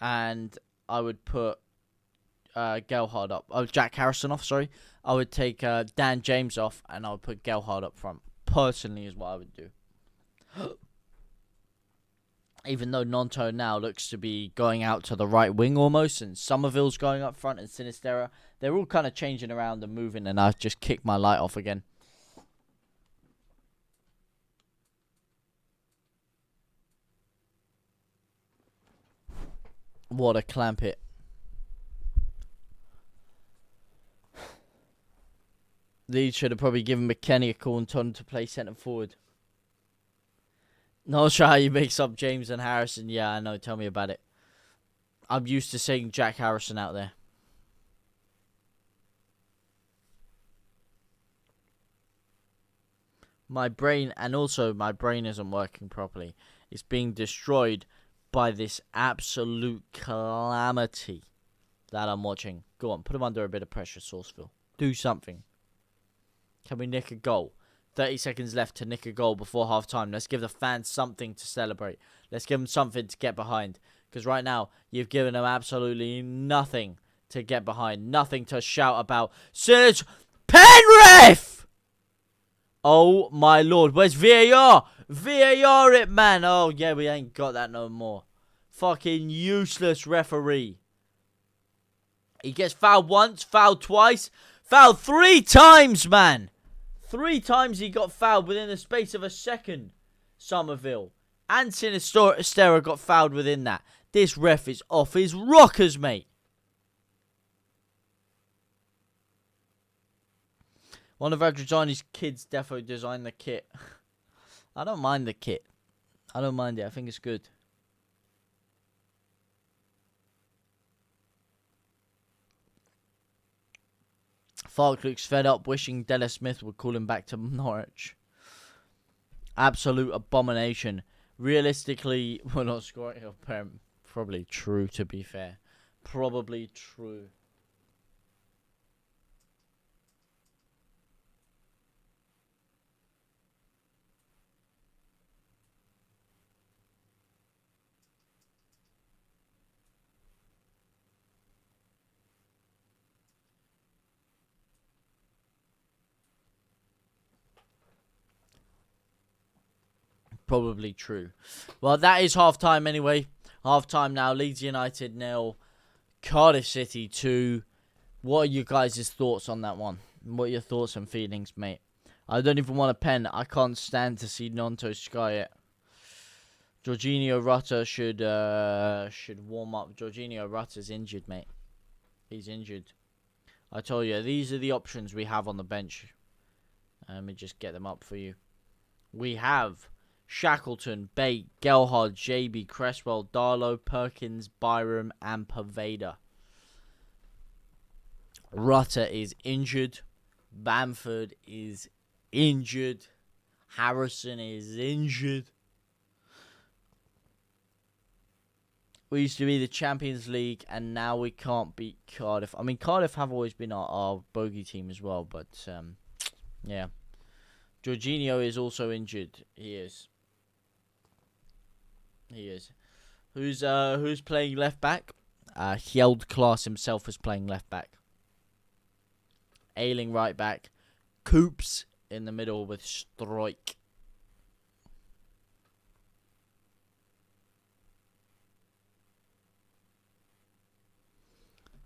And I would put Gelhard up. Oh, Jack Harrison off, sorry. I would take Dan James off. And I would put Gelhard up front. Personally is what I would do. Even though Nonto now looks to be going out to the right wing almost, and Somerville's going up front, and Sinistera, they're all kind of changing around and moving, and I just kicked my light off again. What a clamp hit. Leeds should have probably given McKennie a call and told him to play centre forward. Not sure how you mix up James and Harrison. Yeah, I know. Tell me about it. I'm used to seeing Jack Harrison out there. My brain, and also my brain isn't working properly. It's being destroyed by this absolute calamity that I'm watching. Go on, put him under a bit of pressure, Sourceville. Do something. Can we nick a goal? 30 seconds left to nick a goal before half-time. Let's give the fans something to celebrate. Let's give them something to get behind. Because right now, you've given them absolutely nothing to get behind. Nothing to shout about. Sinners, Penrith! Oh, my Lord. Where's VAR? VAR it, man. Oh, yeah, we ain't got that no more. Fucking useless referee. He gets fouled once, fouled twice, fouled 3 times, man. 3 times he got fouled within the space of a second. Somerville and Sinistera got fouled within that. This ref is off his rockers, mate. One of Adriani's kids defo designed the kit. I don't mind the kit. I don't mind it. I think it's good. Falk looks fed up, wishing Della Smith would call him back to Norwich. Absolute abomination. Realistically, we're not scoring. Probably true, to be fair. Probably true. Probably true. Well, that is half-time anyway. Half-time now. Leeds United 0. Cardiff City 2. What are you guys' thoughts on that one? What are your thoughts and feelings, mate? I don't even want a pen. I can't stand to see Nonto sky it. Jorginho Rutter should warm up. Jorginho Rutter's injured, mate. He's injured. I told you, these are the options we have on the bench. Let me just get them up for you. We have Shackleton, Bate, Gelhard, JB, Cresswell, Darlow, Perkins, Byram, and Paveda. Rutter is injured. Bamford is injured. Harrison is injured. We used to be the Champions League, and now we can't beat Cardiff. I mean, Cardiff have always been our bogey team as well, but yeah. Jorginho is also injured. He is. Who's playing left back? Hjeld Klaas himself is playing left back. Ailing right back. Coops in the middle with Struijk.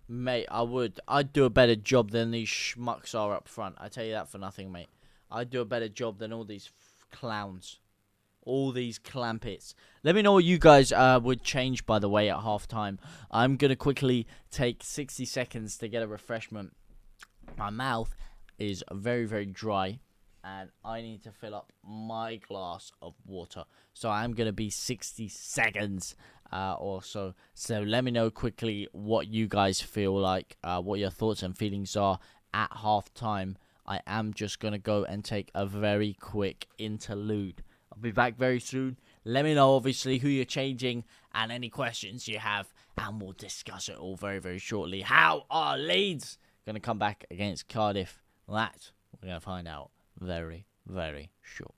Mate, I'd do a better job than these schmucks are up front. I tell you that for nothing, mate. I'd do a better job than all these clowns. All these clampets. Let me know what you guys would change, by the way, at halftime. I'm going to quickly take 60 seconds to get a refreshment. My mouth is very, very dry, and I need to fill up my glass of water. So I'm going to be 60 seconds or so. So let me know quickly what you guys feel like, what your thoughts and feelings are at halftime. I am just going to go and take a very quick interlude. I'll be back very soon. Let me know, obviously, who you're changing and any questions you have, and we'll discuss it all very, very shortly. How are Leeds going to come back against Cardiff? That we're going to find out very, very shortly.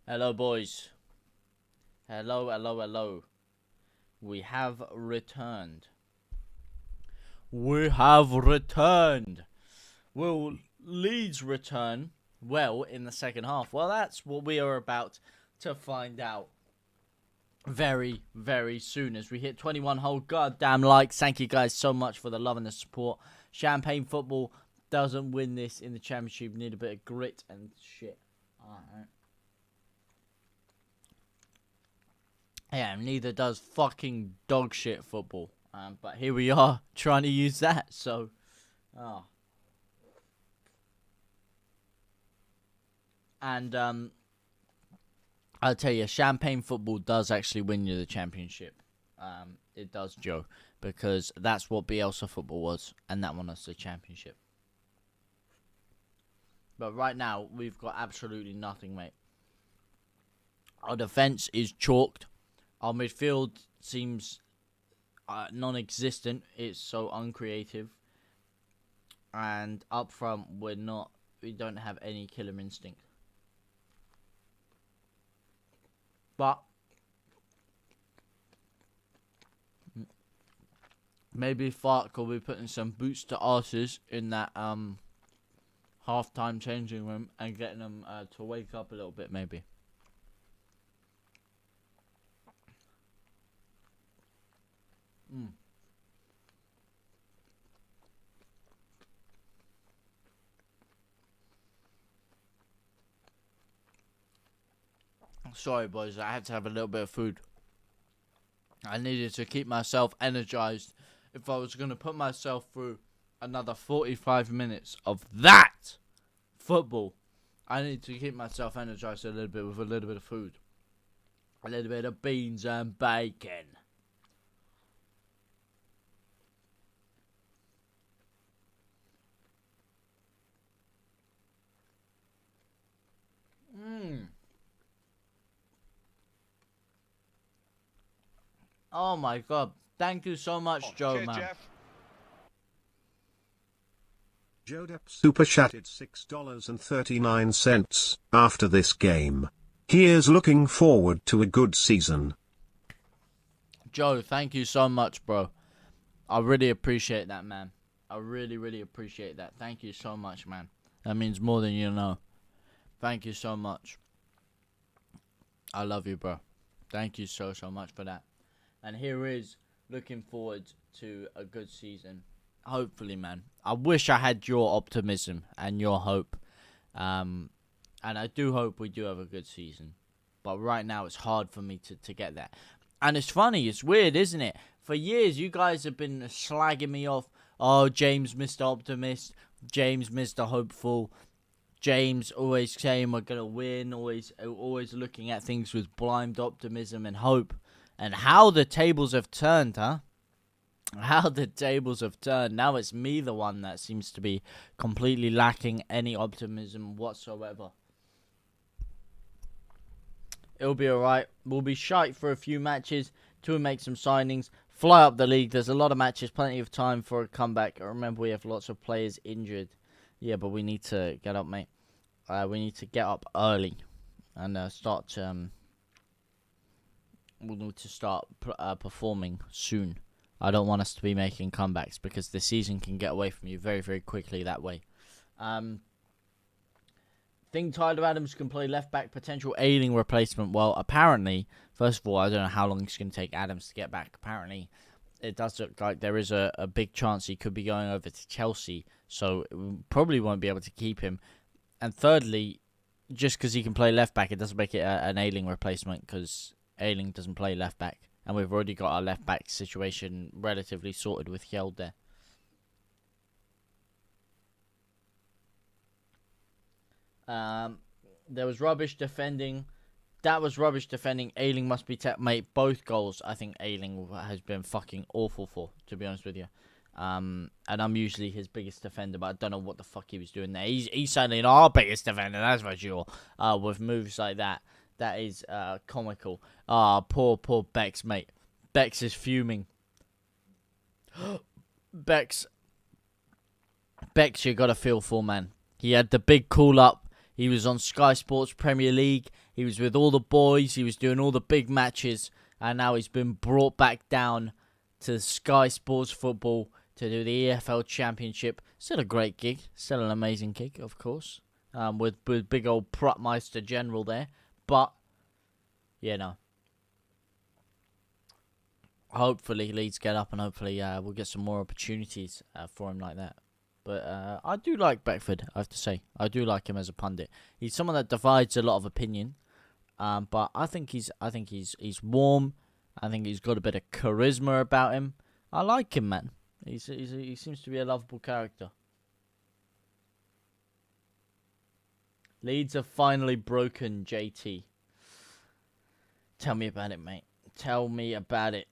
Hello, boys. Hello, hello, hello. We have returned. We have returned. Will Leeds return well in the second half? Well, that's what we are about to find out very, very soon as we hit 21 whole goddamn likes. Thank you guys so much for the love and the support. Champagne Football doesn't win this in the Championship. You need a bit of grit and shit. Alright. Yeah, neither does fucking dog shit football. But here we are trying to use that. So, And I'll tell you, Champagne Football does actually win you the Championship. It does, Joe, because that's what Bielsa football was, and that won us the Championship. But right now, we've got absolutely nothing, mate. Our defence is chalked. Our midfield seems non-existent. It's so uncreative. And up front, we don't have any killer instinct. But maybe Fark will be putting some boots to arses in that half-time changing room and getting them to wake up a little bit, maybe. Sorry, boys, I had to have a little bit of food. I needed to keep myself energized if I was going to put myself through another 45 minutes of that football. I need to keep myself energized a little bit with a little bit of food. A little bit of beans and bacon. Oh my god. Thank you so much, Joe, man. Jeff. Jodep super chatted $6.39 after this game. He is looking forward to a good season. Joe, thank you so much, bro. I really appreciate that, man. I really, really appreciate that. Thank you so much, man. That means more than you know. Thank you so much. I love you, bro. Thank you so much for that. And here is looking forward to a good season. Hopefully, man. I wish I had your optimism and your hope. And I do hope we do have a good season. But right now, it's hard for me to get that. And it's funny. It's weird, isn't it? For years, you guys have been slagging me off. Oh, James, Mr. Optimist. James, Mr. Hopeful. James always saying we're going to win. Always looking at things with blind optimism and hope. And how the tables have turned, huh? How the tables have turned. Now it's me, the one that seems to be completely lacking any optimism whatsoever. It'll be alright. We'll be shite for a few matches to make some signings. Fly up the league. There's a lot of matches. Plenty of time for a comeback. Remember, we have lots of players injured. Yeah, but we need to get up, mate. We need to get up early and start... we'll need to start performing soon. I don't want us to be making comebacks because the season can get away from you very, very quickly that way. Think Tyler Adams can play left back, potential Ayling replacement. Well, apparently, first of all, I don't know how long it's going to take Adams to get back. Apparently, it does look like there is a big chance he could be going over to Chelsea, so we probably won't be able to keep him. And thirdly, just because he can play left back, it doesn't make it an Ayling replacement because Ayling doesn't play left back. And we've already got our left back situation relatively sorted with Hjeld there. There was rubbish defending. That was rubbish defending. Ayling must be mate, both goals I think Ayling has been fucking awful for, to be honest with you. And I'm usually his biggest defender, but I don't know what the fuck he was doing there. He's certainly not our biggest defender, that's for sure. With moves like that. That is comical. Poor Bex, mate. Bex is fuming. Bex, you gotta feel for, man. He had the big call up. He was on Sky Sports Premier League. He was with all the boys. He was doing all the big matches. And now he's been brought back down to Sky Sports Football to do the EFL Championship. Still a great gig. Still an amazing gig, of course. With big old Prutmeister General there. But, yeah, no. Hopefully Leeds get up and hopefully we'll get some more opportunities for him like that. But I do like Beckford, I have to say. I do like him as a pundit. He's someone that divides a lot of opinion. But I think he's warm. I think he's got a bit of charisma about him. I like him, man. He seems to be a lovable character. Leeds have finally broken JT. Tell me about it, mate. Tell me about it.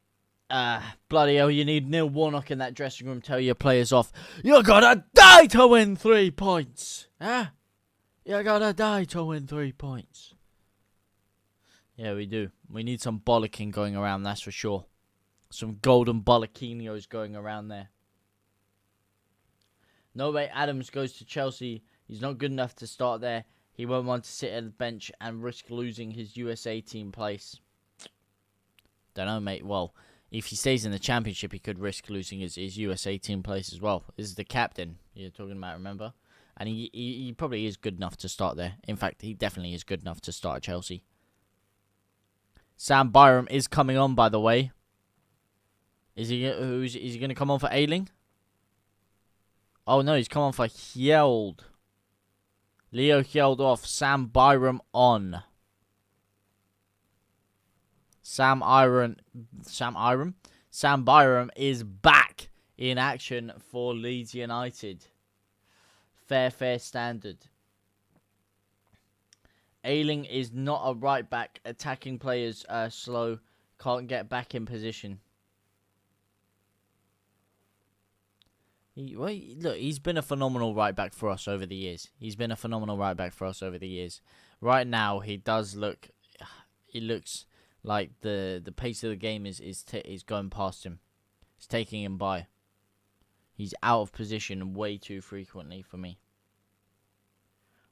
Bloody hell, you need Neil Warnock in that dressing room. Tell your players off. You gotta die to win 3 points. Huh? You gotta die to win 3 points. Yeah, we do. We need some bollocking going around, that's for sure. Some golden bollockinios going around there. No way Adams goes to Chelsea. He's not good enough to start there. He won't want to sit at the bench and risk losing his USA team place. Don't know, mate. Well, if he stays in the Championship, he could risk losing his USA team place as well. This is the captain you're talking about, remember? And he probably is good enough to start there. In fact, he definitely is good enough to start at Chelsea. Sam Byram is coming on, by the way. Is he going to come on for Ayling? Oh, no, he's come on for Hjeld. Leo Hjeld off. Sam Byram on. Sam Byram is back in action for Leeds United. Fair standard. Ayling is not a right back. Attacking players slow. Can't get back in position. Look, he's been a phenomenal right back for us over the years. Right now, he does look. He looks like the pace of the game is going past him. It's taking him by. He's out of position way too frequently for me.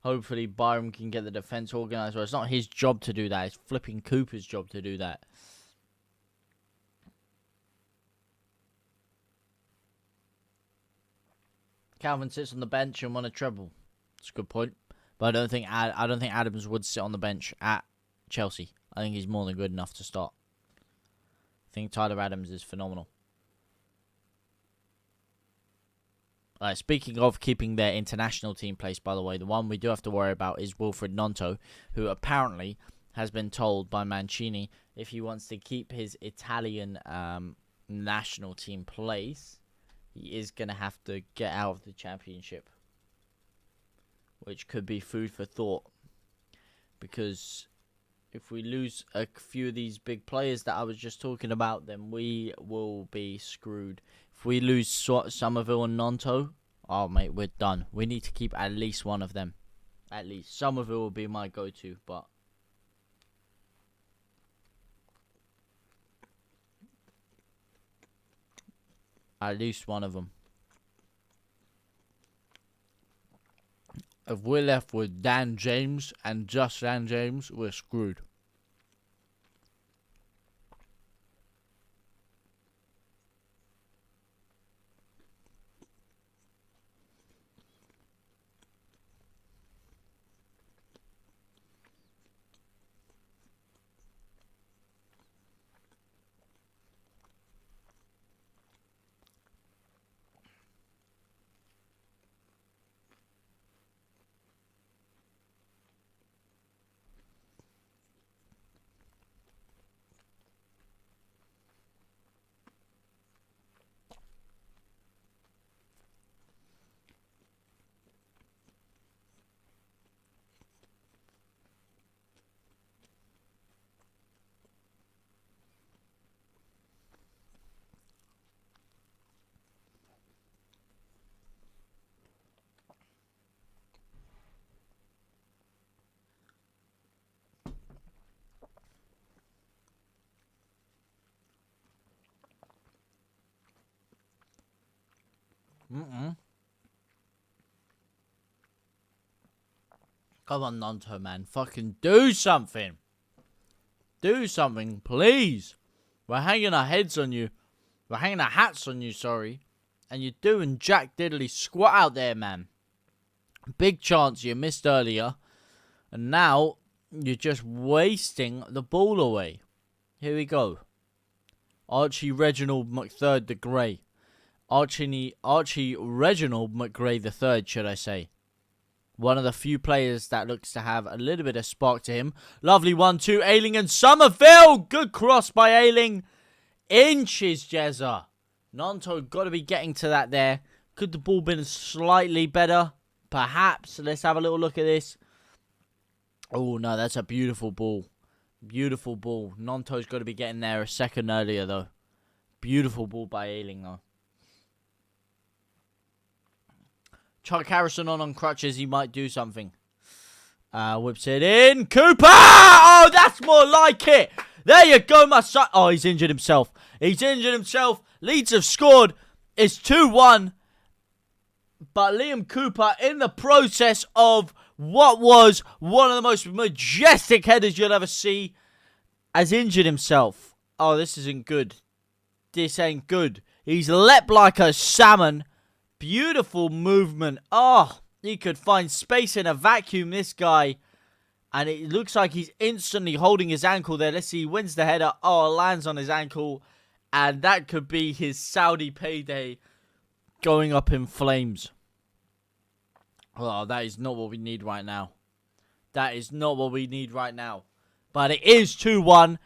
Hopefully Byram can get the defence organised. Well, it's not his job to do that. It's flipping Cooper's job to do that. Calvin sits on the bench and won a treble. That's a good point. But I don't think Adams would sit on the bench at Chelsea. I think he's more than good enough to start. I think Tyler Adams is phenomenal. Speaking of keeping their international team place, by the way, the one we do have to worry about is Wilfred Gnonto, who apparently has been told by Mancini if he wants to keep his Italian national team place, he is going to have to get out of the Championship, which could be food for thought. Because if we lose a few of these big players that I was just talking about, then we will be screwed. If we lose Somerville and Gnonto, oh mate, we're done. We need to keep at least one of them. At least. Somerville will be my go-to, but at least one of them. If we're left with Dan James and just Dan James, we're screwed. Come on, Nanto, man. Fucking do something. Do something, please. We're hanging our heads on you. We're hanging our hats on you, sorry. And you're doing jack diddly squat out there, man. Big chance you missed earlier. And now you're just wasting the ball away. Here we go. Archie Reginald McThird the Grey. Archie Reginald McGray the Third, should I say. One of the few players that looks to have a little bit of spark to him. Lovely 1-2. Ayling and Somerville. Good cross by Ayling. Inches, Jezza. Nanto got to be getting to that there. Could the ball been slightly better? Perhaps. Let's have a little look at this. Oh, no, that's a beautiful ball. Beautiful ball. Nanto's got to be getting there a second earlier, though. Beautiful ball by Ayling, though. Chuck Harrison on crutches. He might do something. Whips it in. Cooper! Oh, that's more like it. There you go, my son. Oh, he's injured himself. He's injured himself. Leeds have scored. It's 2-1. But Liam Cooper, in the process of what was one of the most majestic headers you'll ever see, has injured himself. Oh, this isn't good. This ain't good. He's leapt like a salmon. Beautiful movement. Oh, he could find space in a vacuum, this guy. And it looks like he's instantly holding his ankle there. Let's see, he wins the header. Oh, lands on his ankle. And that could be his Saudi payday going up in flames. Oh, that is not what we need right now. That is not what we need right now. But it is 2-1.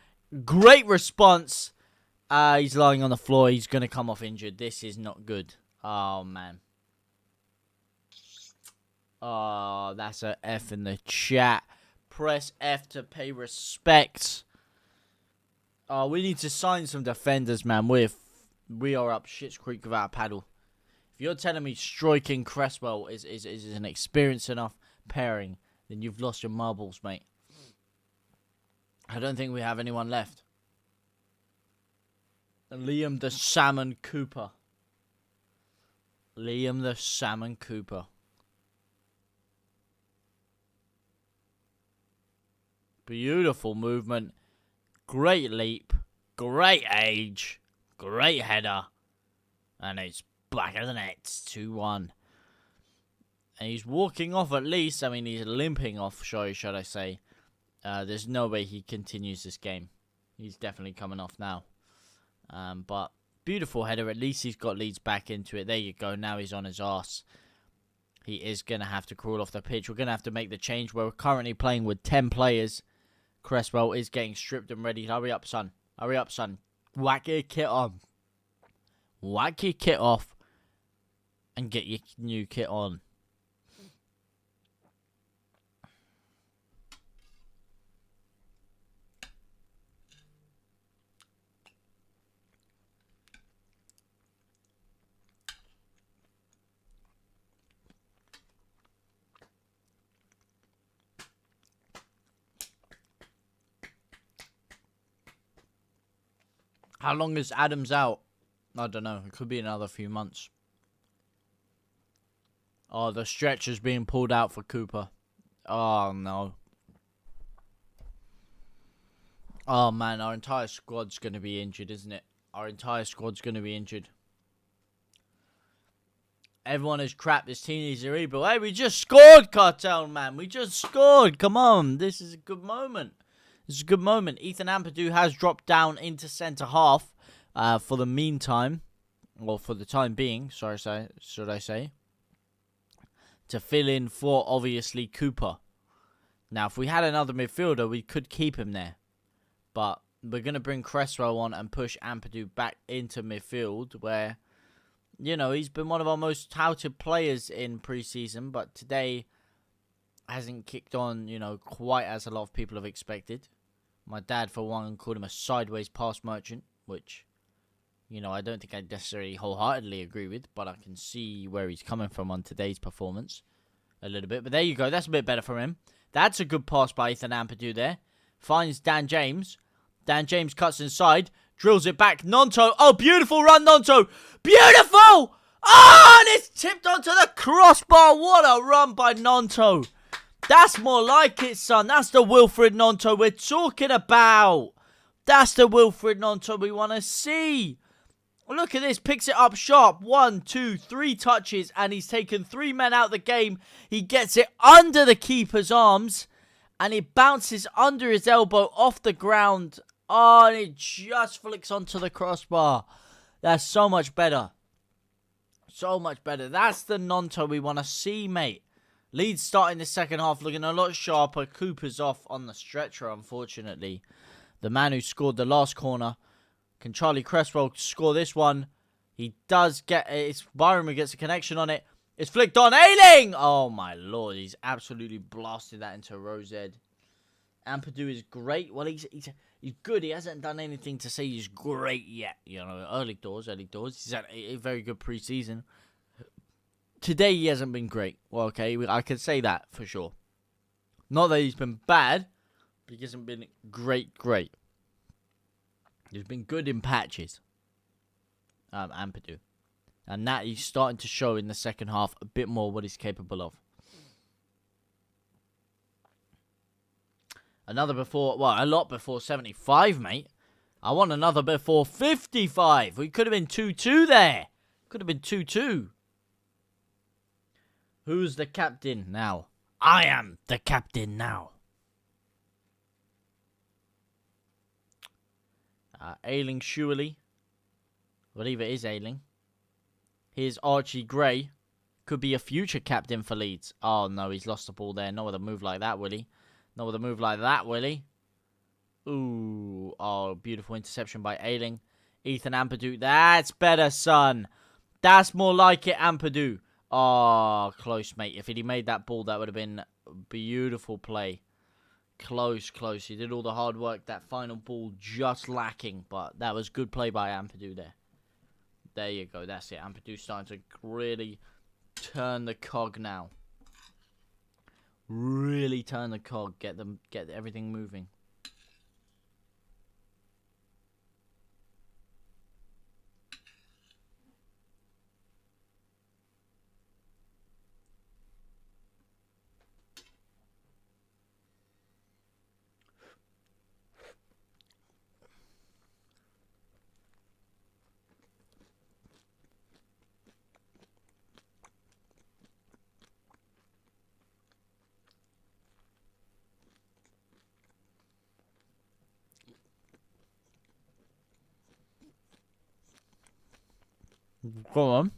Great response. He's lying on the floor. He's going to come off injured. This is not good. Oh, man. Oh, that's a F in the chat. Press F to pay respects. Oh, we need to sign some defenders, man. We are up shit's creek without a paddle. If you're telling me Stroik and Cresswell is an experienced enough pairing, then you've lost your marbles, mate. I don't think we have anyone left. Liam the Salmon Cooper. Liam the Salmon Cooper. Beautiful movement. Great leap. Great age. Great header. And it's back of the net. 2-1. And he's walking off at least. I mean, he's limping off, should I say. There's no way he continues this game. He's definitely coming off now. But beautiful header. At least he's got Leeds back into it. There you go. Now he's on his arse. He is going to have to crawl off the pitch. We're going to have to make the change. We're currently playing with 10 players. Cresswell is getting stripped and ready. Hurry up, son. Hurry up, son. Whack your kit on. Whack your kit off. And get your new kit on. How long is Adams out? I don't know. It could be another few months. Oh, the stretcher's being pulled out for Cooper. Oh, no. Oh, man. Our entire squad's going to be injured, isn't it? Our entire squad's going to be injured. Everyone has crapped this team needs a rebuild. Hey, we just scored, Cartel, man. We just scored. Come on. This is a good moment. This is a good moment. Ethan Ampadu has dropped down into centre half for the meantime. Or for the time being, should I say. To fill in for, obviously, Cooper. Now, if we had another midfielder, we could keep him there. But we're going to bring Cresswell on and push Ampadu back into midfield. Where, you know, he's been one of our most touted players in pre-season. But today hasn't kicked on, you know, quite as a lot of people have expected. My dad, for one, called him a sideways pass merchant, which, you know, I don't think I necessarily wholeheartedly agree with, but I can see where he's coming from on today's performance a little bit. But there you go. That's a bit better for him. That's a good pass by Ethan Ampadu there. Finds Dan James. Dan James cuts inside, drills it back. Nanto. Oh, beautiful run, Nanto. Beautiful! Oh, and it's tipped onto the crossbar. What a run by Nanto. That's more like it, son. That's the Wilfred Gnonto we're talking about. That's the Wilfred Gnonto we want to see. Look at this. Picks it up sharp. 1, 2, 3 touches. And he's taken 3 men out of the game. He gets it under the keeper's arms. And it bounces under his elbow off the ground. Oh, and it just flicks onto the crossbar. That's so much better. So much better. That's the Gnonto we want to see, mate. Leeds starting the second half looking a lot sharper. Cooper's off on the stretcher, unfortunately. The man who scored the last corner. Can Charlie Cresswell score this one? He does get it. It's Byron who gets a connection on it. It's flicked on. Ayling! Oh, my Lord. He's absolutely blasted that into Rosed. Ampadu is great. Well, he's good. He hasn't done anything to say he's great yet. You know, early doors. He's had a very good preseason. Today, he hasn't been great. Well, okay, I can say that for sure. Not that he's been bad, but he hasn't been great. He's been good in patches. Ampadu. And that he's starting to show in the second half a bit more what he's capable of. Another before, well, a lot before 75, mate. I want another before 55. We could have been 2-2 there. Could have been 2-2. Who's the captain now? I am the captain now. Ayling Shewley. I believe it is Ayling. Here's Archie Gray. Could be a future captain for Leeds. Oh, no, he's lost the ball there. No other move like that, will he? No other move like that, will he? Ooh. Oh, beautiful interception by Ayling. Ethan Ampadu. That's better, son. That's more like it, Ampadu. Oh, close, mate. If he'd made that ball, that would have been a beautiful play. Close. He did all the hard work. That final ball just lacking. But that was good play by Ampadu there. There you go. That's it. Ampadu starting to really turn the cog now. Really turn the cog. Get everything moving. Go on.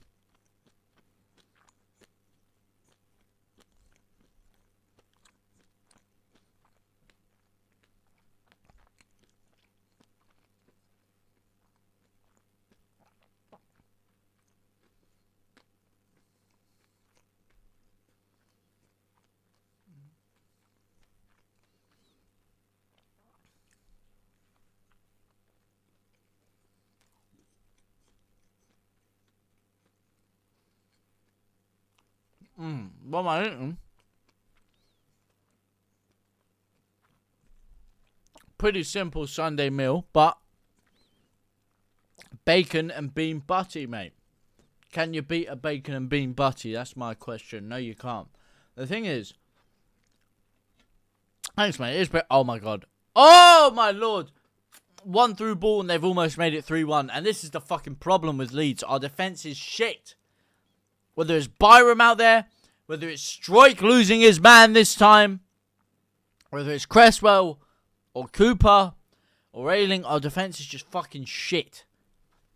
What am I eating? Pretty simple Sunday meal, but bacon and bean butty, mate. Can you beat a bacon and bean butty? That's my question. No, you can't. The thing is, thanks, mate. It's oh my god. Oh my lord. 1 through ball and they've almost made it 3-1. And this is the fucking problem with Leeds. Our defense is shit. Whether it's Byram out there, whether it's Stroik losing his man this time, whether it's Cresswell or Cooper or Ayling, our defense is just fucking shit.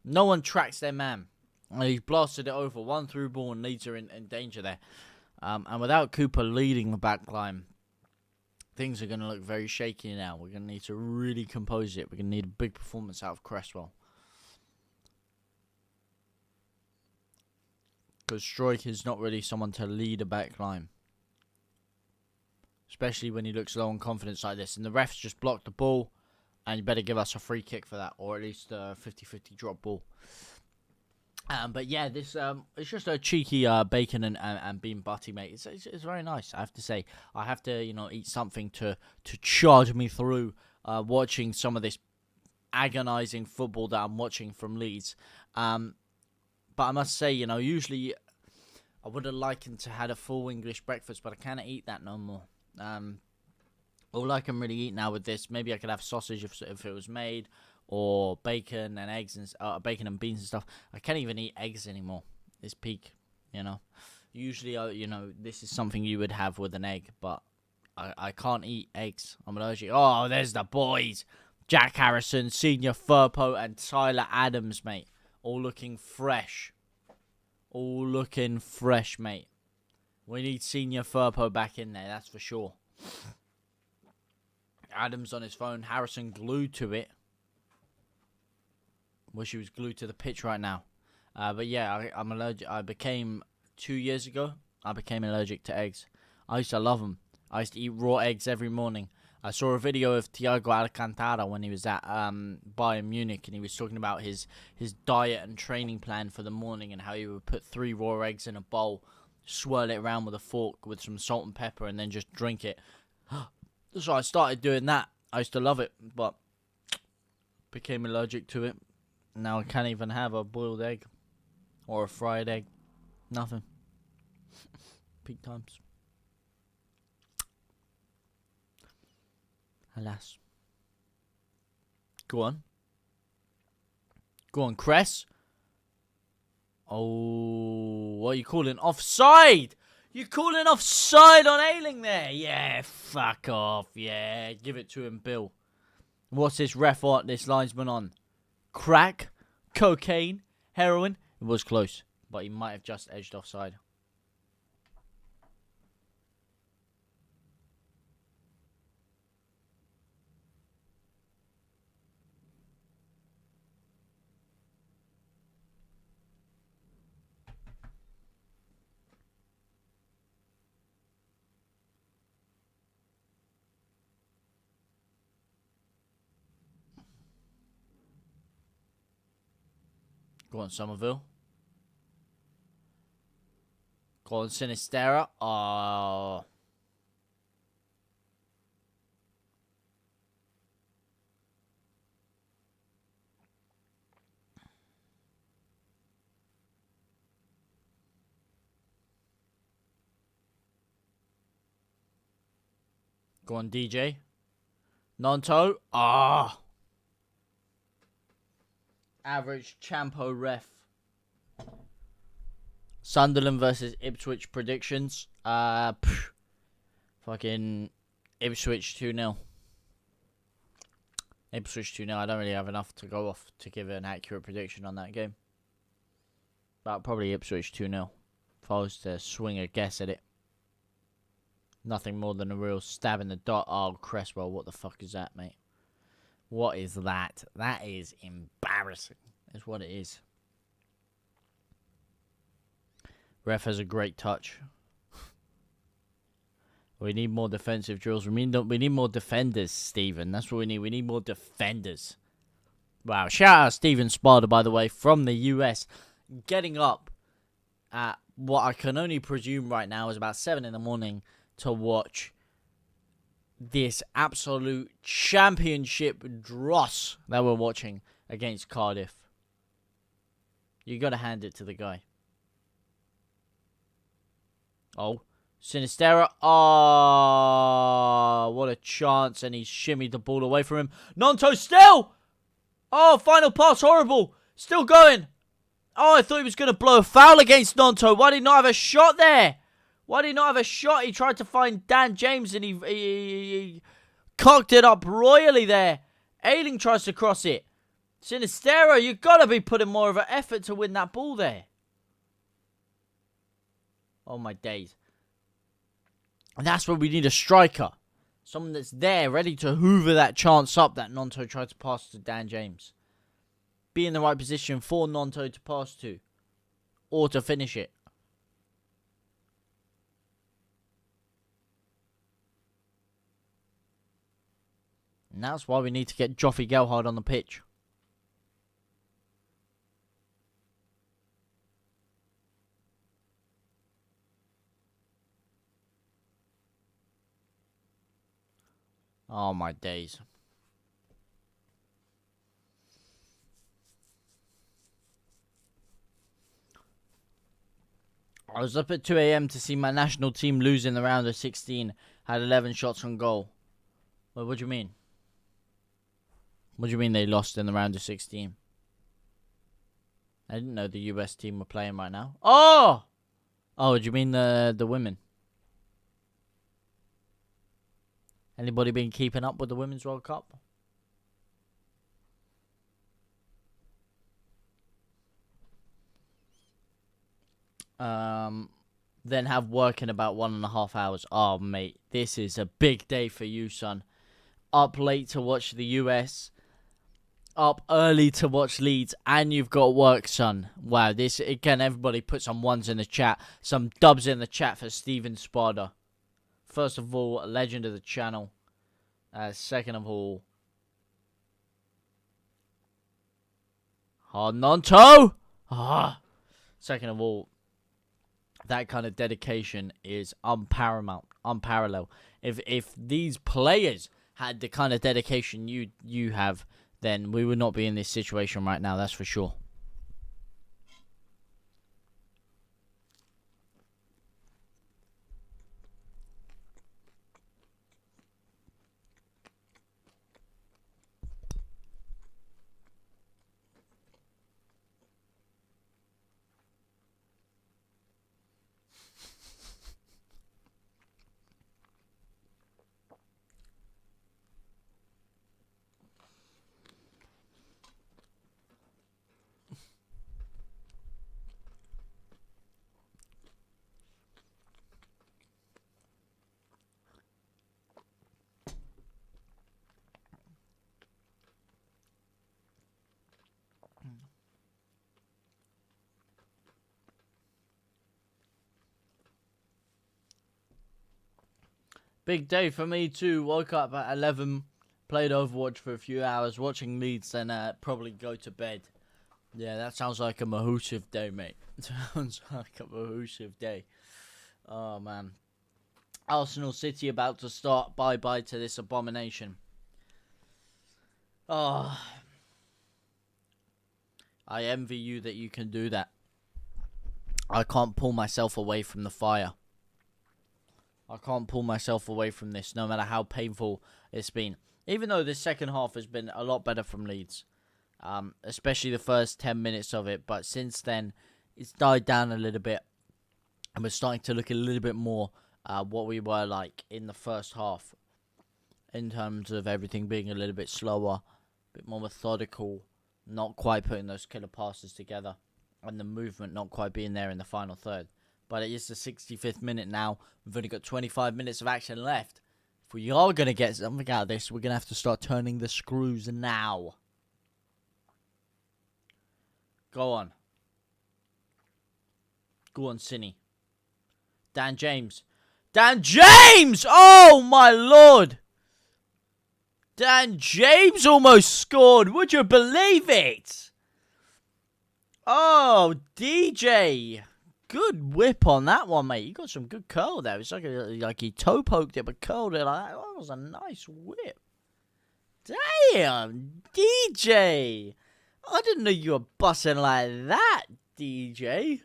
No one tracks their man. And he's blasted it over. 1 through ball and Leeds are in danger there. And without Cooper leading the back line, things are going to look very shaky now. We're going to need to really compose it. We're going to need a big performance out of Cresswell. Because Stroik is not really someone to lead a back line. Especially when he looks low on confidence like this. And the refs just blocked the ball. And you better give us a free kick for that. Or at least a 50-50 drop ball. But yeah, this it's just a cheeky bacon and bean butty, mate. It's very nice, I have to say. I have to, eat something to charge me through watching some of this agonising football that I'm watching from Leeds. But I must say, usually I would have likened to had a full English breakfast, but I can't eat that no more. All I can really eat now with this, maybe I could have sausage if it was made, or bacon and eggs and bacon and beans and stuff. I can't even eat eggs anymore. It's peak, you know. Usually, this is something you would have with an egg, but I can't eat eggs. I'm allergic. Oh, there's the boys. Jack Harrison, Senior Firpo, and Tyler Adams, mate. All looking fresh. All looking fresh, mate. We need Senior Firpo back in there, that's for sure. Adams on his phone. Harrison glued to it. Wish he was glued to the pitch right now. But yeah, I'm allergic. 2 years ago, I became allergic to eggs. I used to love them. I used to eat raw eggs every morning. I saw a video of Thiago Alcantara when he was at Bayern Munich, and he was talking about his diet and training plan for the morning and how he would put 3 raw eggs in a bowl, swirl it around with a fork with some salt and pepper, and then just drink it. So I started doing that. I used to love it, but became allergic to it. Now I can't even have a boiled egg or a fried egg. Nothing. Peak times. Alas. Go on. Go on, Cress. Oh, what are you calling? Offside! You calling offside on Ayling there? Yeah, fuck off. Yeah, give it to him, Bill. What's this this linesman on? Crack? Cocaine? Heroin? It was close, but he might have just edged offside. Go on, Somerville. Go on, Sinistera. Oh. Go on, DJ. Nonto. Ah. Oh. Average Champo ref. Sunderland versus Ipswich predictions. Fucking Ipswich 2-0. Ipswich 2-0. I don't really have enough to go off to give an accurate prediction on that game. But probably Ipswich 2-0. If I was to swing a guess at it. Nothing more than a real stab in the dot. Oh, Cresswell, what the fuck is that, mate? What is that? That is embarrassing. Is what it is. Ref has a great touch. We need more defensive drills. We need more defenders, Stephen. That's what we need. We need more defenders. Wow. Shout out Steven Sparta, by the way, from the US. Getting up at what I can only presume right now is about 7 in the morning to watch this absolute championship dross that we're watching against Cardiff. You got to hand it to the guy. Oh, Sinistera. Oh, what a chance. And he's shimmied the ball away from him. Nonto still. Oh, final pass. Horrible. Still going. Oh, I thought he was going to blow a foul against Nonto. Why did he not have a shot there? Why did he not have a shot? He tried to find Dan James and he cocked it up royally there. Ayling tries to cross it. Sinistera, you've got to be putting more of an effort to win that ball there. Oh, my days. And that's where we need a striker. Someone that's there, ready to hoover that chance up that Nonto tried to pass to Dan James. Be in the right position for Nonto to pass to. Or to finish it. And that's why we need to get Joffrey Gelhard on the pitch. Oh, my days. I was up at 2 a.m. to see my national team lose in the round of 16. Had 11 shots on goal. Well, what do you mean? What do you mean they lost in the round of 16? I didn't know the US team were playing right now. Oh! Oh, do you mean the women? Anybody been keeping up with the Women's World Cup? Then have work in about 1.5 hours. Oh, mate, this is a big day for you, son. Up late to watch the US. Up early to watch Leeds. And you've got work, son. Wow, this, again, everybody put some ones in the chat. Some dubs in the chat for Steven Spada. First of all, a legend of the channel. Second of all, hard non-toe. Second of all, that kind of dedication is unparalleled. If these players had the kind of dedication you have, then we would not be in this situation right now, that's for sure. Big day for me too. Woke up at 11, played Overwatch for a few hours, watching Leeds, then probably go to bed. Yeah, that sounds like a mahoosive day, mate. Sounds like a mahoosive day. Oh, man. Arsenal City about to start. Bye-bye to this abomination. Oh. I envy you that you can do that. I can't pull myself away from the fire. I can't pull myself away from this, no matter how painful it's been. Even though this second half has been a lot better from Leeds. Especially the first 10 minutes of it. But since then, it's died down a little bit. And we're starting to look a little bit more what we were like in the first half. In terms of everything being a little bit slower. A bit more methodical. Not quite putting those killer passes together. And the movement not quite being there in the final third. But it is the 65th minute now. We've only got 25 minutes of action left. If we are going to get something out of this, we're going to have to start turning the screws now. Go on. Go on, Cine. Dan James. Dan James! Oh, my Lord! Dan James almost scored. Would you believe it? Oh, DJ. Good whip on that one, mate. You got some good curl there. It's like he toe poked it, but curled it like that. That was a nice whip. Damn, DJ. I didn't know you were busting like that, DJ.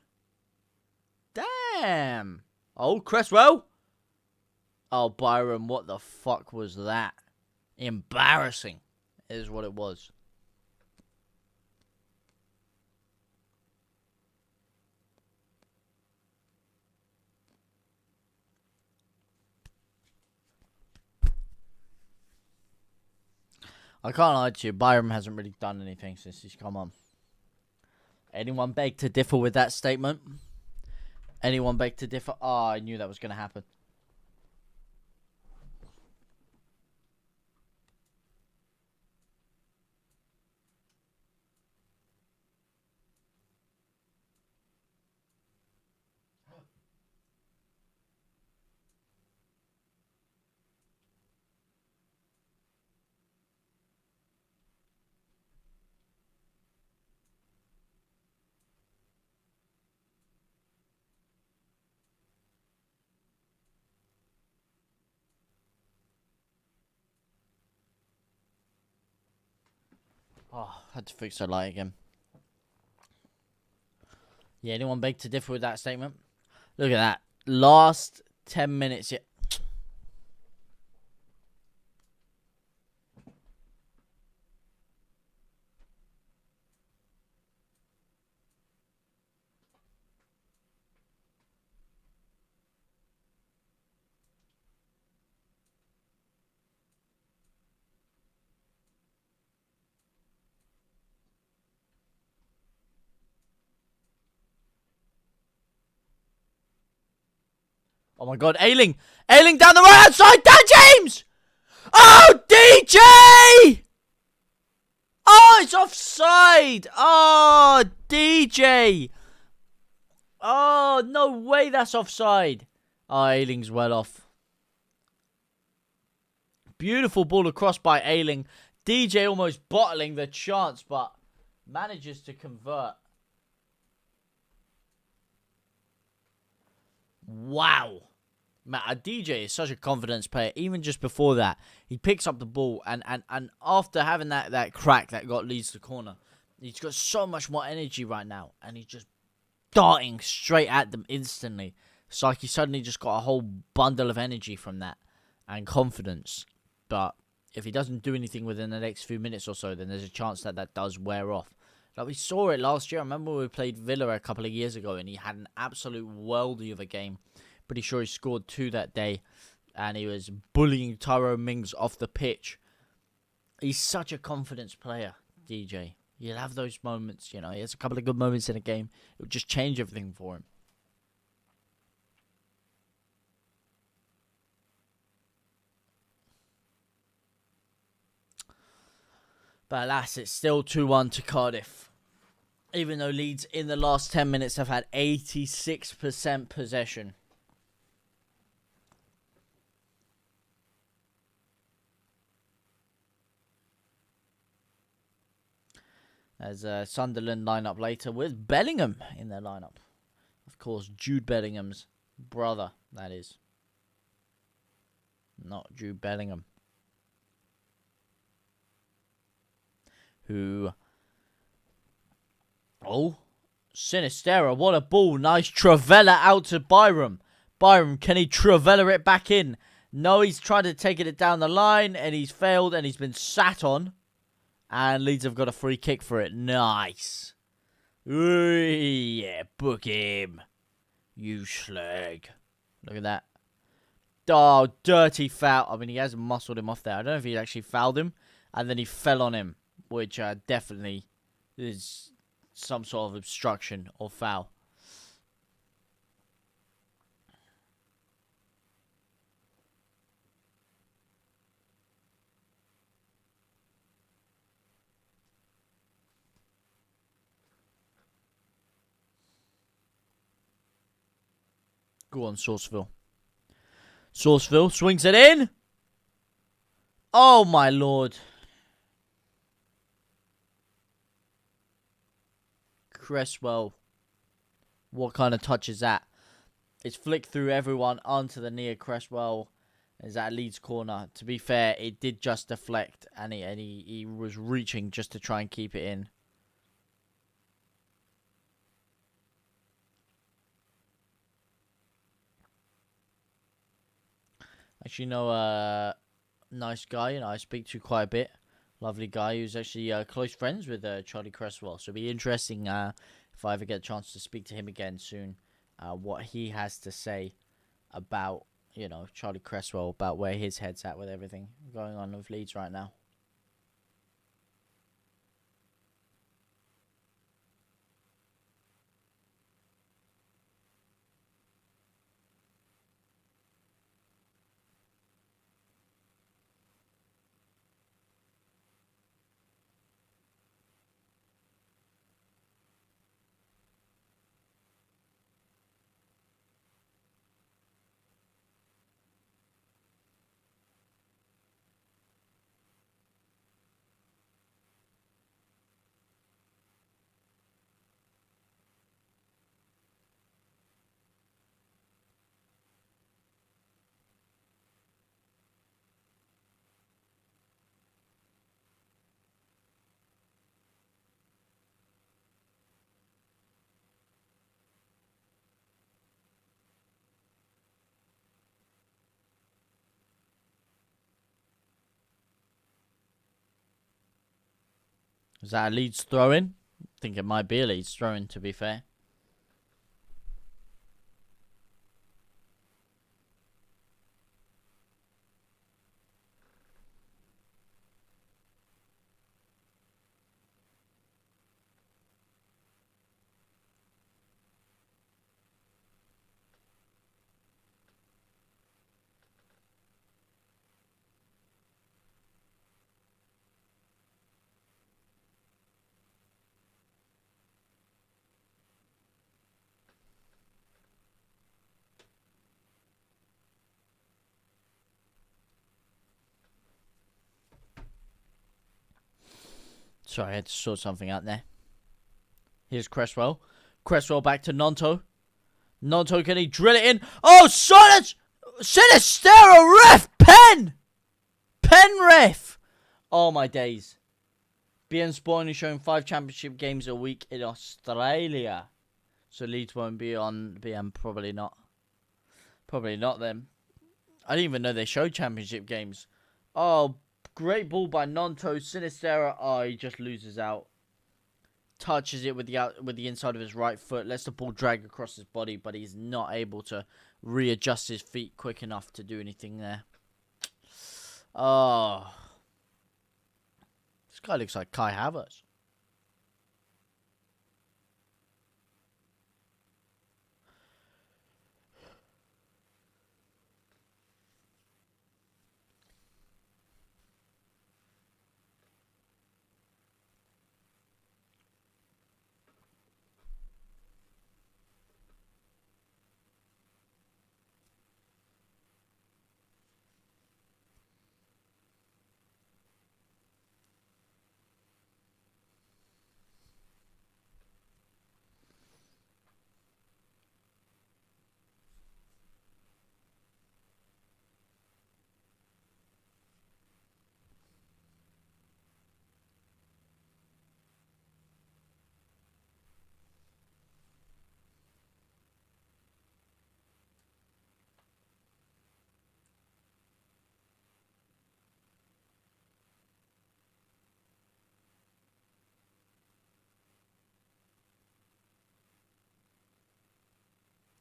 Damn. Oh, Cresswell. Oh, Byron, what the fuck was that? Embarrassing is what it was. I can't lie to you, Byram hasn't really done anything since he's come on. Anyone beg to differ with that statement? Anyone beg to differ? Oh, I knew that was going to happen. Oh, had to fix the light again. Yeah, anyone beg to differ with that statement? Look at that. Last 10 minutes. Yeah. Oh my god, Ayling! Ayling down the right hand side! Dan James! Oh, DJ! Oh, it's offside! Oh, DJ! Oh, no way that's offside. Oh, Ayling's well off. Beautiful ball across by Ayling. DJ almost bottling the chance, but manages to convert. Wow. Man, DJ is such a confidence player. Even just before that, he picks up the ball, and after having that crack that got Leeds to corner, he's got so much more energy right now, and he's just darting straight at them instantly. It's like he suddenly just got a whole bundle of energy from that and confidence. But if he doesn't do anything within the next few minutes or so, then there's a chance that does wear off. Like we saw it last year. I remember when we played Villa a couple of years ago, and he had an absolute worldie of a game. Pretty sure he scored 2 that day, and he was bullying Tyrone Mings off the pitch. He's such a confidence player, DJ. You'll have those moments, you know. He has a couple of good moments in a game. It would just change everything for him. But alas, it's still 2-1 to Cardiff. Even though Leeds in the last 10 minutes have had 86% possession. As Sunderland line up later with Bellingham in their lineup. Of course, Jude Bellingham's brother, that is. Not Jude Bellingham. Who... Oh, Sinistera, what a ball. Nice Travella out to Byram. Byram, can he Travella it back in? No, he's tried to take it down the line, and he's failed, and he's been sat on. And Leeds have got a free kick for it. Nice. Ooh, yeah, book him. You slag. Look at that. Oh, dirty foul. I mean, he hasn't muscled him off there. I don't know if he actually fouled him, and then he fell on him, which definitely is some sort of obstruction or foul. Go on, Sourceville. Sourceville swings it in. Oh, my lord. Cresswell. What kind of touch is that? It's flicked through everyone onto the near Cresswell. Is that Leeds corner? To be fair, it did just deflect, and he was reaching just to try and keep it in. Actually, no, nice guy, you know, I speak to quite a bit. Lovely guy who's actually close friends with Charlie Cresswell. So it'll be interesting if I ever get a chance to speak to him again soon. What he has to say about, you know, Charlie Cresswell, about where his head's at with everything going on with Leeds right now. Is that a Leeds throw-in? I think it might be a Leeds throw-in, to be fair. Sorry, I had to sort something out there. Here's Cresswell. Cresswell back to Nonto. Nonto, can he drill it in? Oh, Sinistera ref! Pen ref! Oh, my days. BN Sport is showing 5 championship games a week in Australia. So Leeds won't be on BN, probably not. Probably not then. I didn't even know they showed championship games. Oh, great ball by Nonto. Sinistera, oh, he just loses out. Touches it with the inside of his right foot. Lets the ball drag across his body, but he's not able to readjust his feet quick enough to do anything there. Oh. This guy looks like Kai Havertz.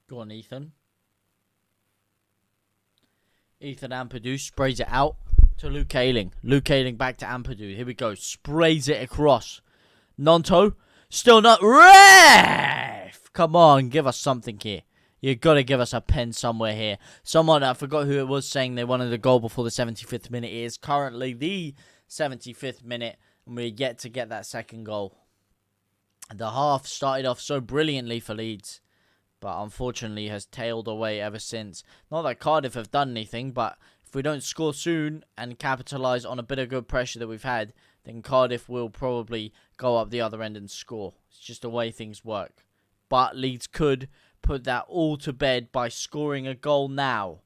Go on, Ethan. Ethan Ampadu sprays it out to Luke Ayling. Luke Ayling back to Ampadu. Here we go. Sprays it across. Nonto. Still not. Ref! Come on, give us something here. You got to give us a pen somewhere here. Someone, I forgot who it was, saying they wanted a goal before the 75th minute. It is currently the 75th minute, and we're yet to get that second goal. The half started off so brilliantly for Leeds, but unfortunately has tailed away ever since. Not that Cardiff have done anything, but if we don't score soon and capitalise on a bit of good pressure that we've had, then Cardiff will probably go up the other end and score. It's just the way things work. But Leeds could put that all to bed by scoring a goal now.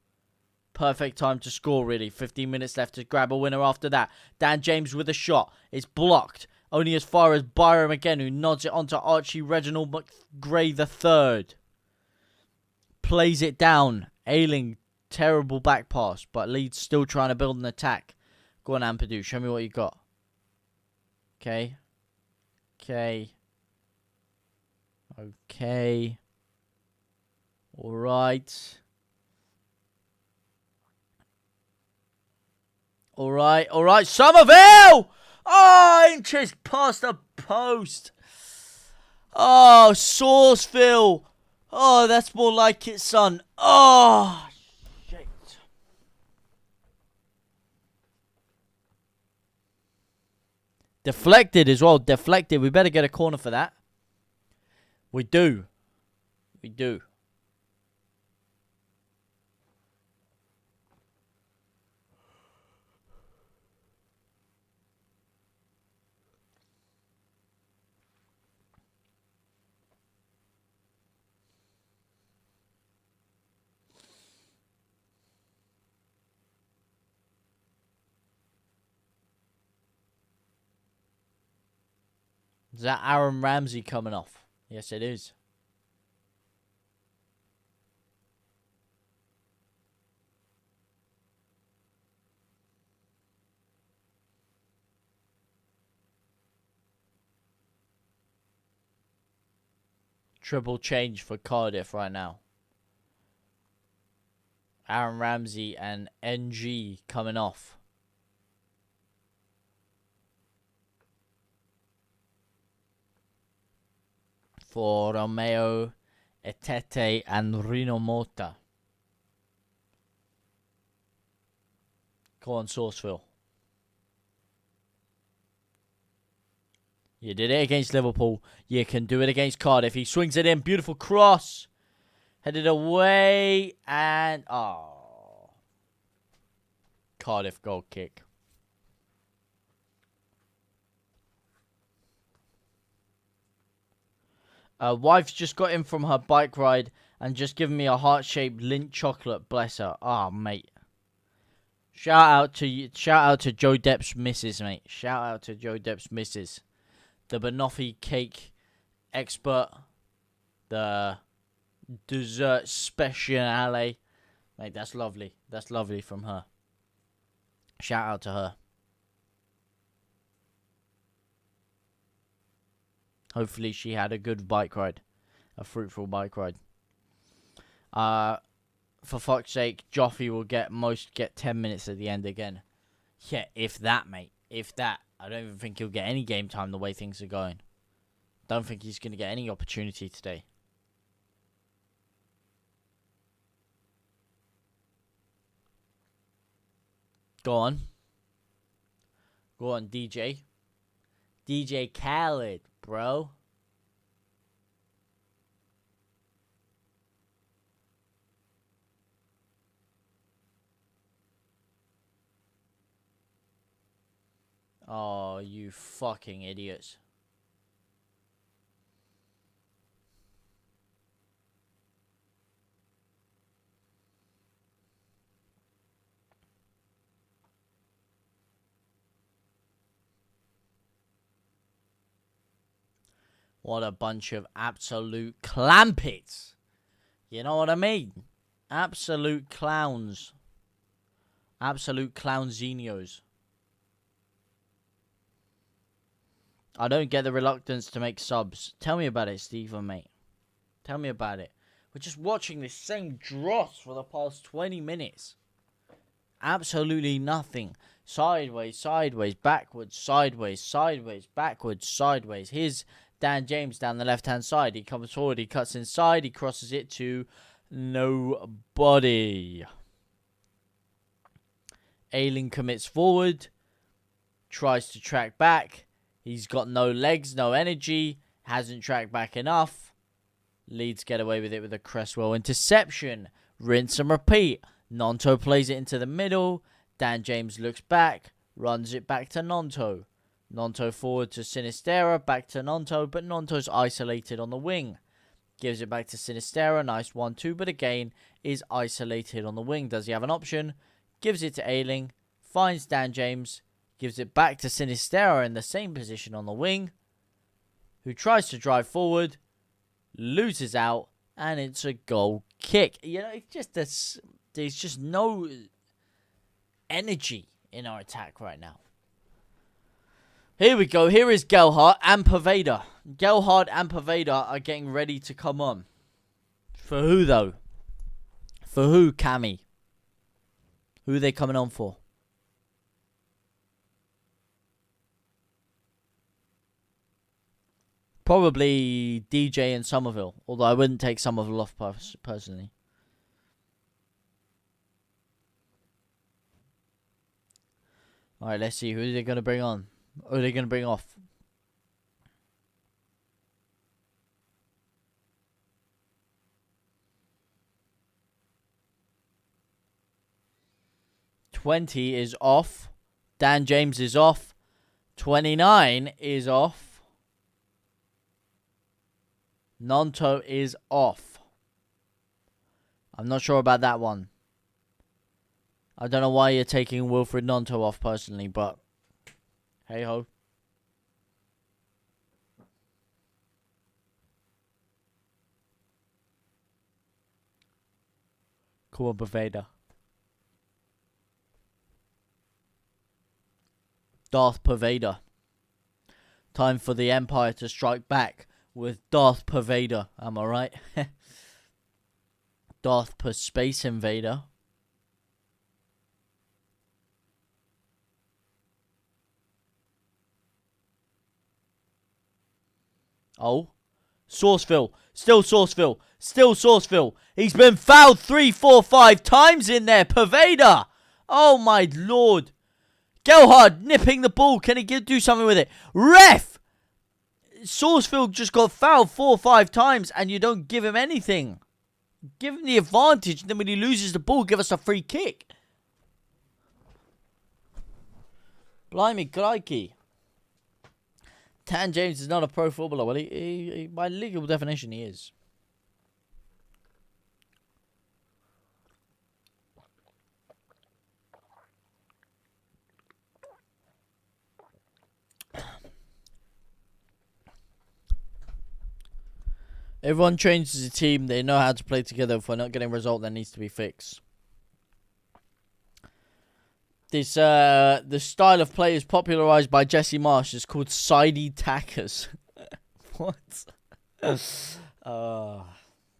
Perfect time to score, really. 15 minutes left to grab a winner after that. Dan James with a shot. It's blocked. Only as far as Byram again, who nods it onto Archie Reginald McGray III. Plays it down. Ayling, terrible back pass, but Leeds still trying to build an attack. Go on, Ampadu. Show me what you got. Okay. Okay. Okay. Alright. Alright. Somerville! Oh, inches past the post. Oh, Sourceville. Oh, that's more like it, son. Oh, shit. Deflected as well. Deflected. We better get a corner for that. We do. We do. Is that Aaron Ramsey coming off? Yes, it is. Triple change for Cardiff right now. Aaron Ramsey and NG coming off. For Romeo, Etete, and Rino Mota. Go on, Sourceville. You did it against Liverpool. You can do it against Cardiff. He swings it in. Beautiful cross. Headed away. And... oh. Cardiff goal kick. Wife's just got in from her bike ride and just given me a heart-shaped Lindt chocolate. Bless her. Ah, mate. Shout out to Joe Depp's missus, mate. Shout out to Joe Depp's missus. The banoffee cake expert. The dessert speciale. Mate, that's lovely. That's lovely from her. Shout out to her. Hopefully she had a good bike ride. A fruitful bike ride. For fuck's sake, Joffrey will get 10 minutes at the end again. Yeah, if that, mate. If that. I don't even think he'll get any game time the way things are going. Don't think he's going to get any opportunity today. Go on. Go on, DJ. DJ Khaled, bro. Oh, you fucking idiots. What a bunch of absolute clampets. You know what I mean? Absolute clowns. Absolute clownzinios. I don't get the reluctance to make subs. Tell me about it, Stephen, mate. Tell me about it. We're just watching this same dross for the past 20 minutes. Absolutely nothing. Sideways, sideways, backwards, sideways, sideways, backwards, sideways. Here's Dan James down the left-hand side. He comes forward, he cuts inside, he crosses it to nobody. Ayling commits forward, tries to track back. He's got no legs, no energy, hasn't tracked back enough. Leeds get away with it with a Cresswell interception. Rinse and repeat. Nonto plays it into the middle. Dan James looks back, runs it back to Nonto. Nonto forward to Sinistera, back to Nonto, but Nonto's isolated on the wing. Gives it back to Sinistera, nice 1-2, but again is isolated on the wing. Does he have an option? Gives it to Ayling, finds Dan James, gives it back to Sinistera in the same position on the wing, who tries to drive forward, loses out, and it's a goal kick. You know, there's just no energy in our attack right now. Here we go. Here is Gelhardt and Paveda. Gelhardt and Paveda are getting ready to come on. For who, though? For who, Cammy? Who are they coming on for? Probably DJ and Somerville. Although I wouldn't take Somerville off personally. Alright, let's see. Who are they going to bring on? Who are they going to bring off? $20 is off. Dan James is off. 29 is off. Nonto is off. I'm not sure about that one. I don't know why you're taking Wilfred Nonto off personally, but hey ho. Cool, Baveda. Darth Paveda. Time for the Empire to strike back with Darth Paveda. Am I right? Darth Space Invader. Oh. Sourceville. Still Sourceville. Still Sourceville. He's been fouled 3, 4, 5 times in there. Paveda. Oh my lord. Gelhardt nipping the ball. Can he do something with it? Ref! Sourcefield just got fouled 4 or 5 times and you don't give him anything. Give him the advantage, and then when he loses the ball, give us a free kick. Blimey, crikey. Dan James is not a pro footballer. Well, he by legal definition, he is. Everyone changes a team. They know how to play together. If we're not getting a result, that needs to be fixed. This the style of play is popularized by Jesse Marsh. It's called sidey tackers. What?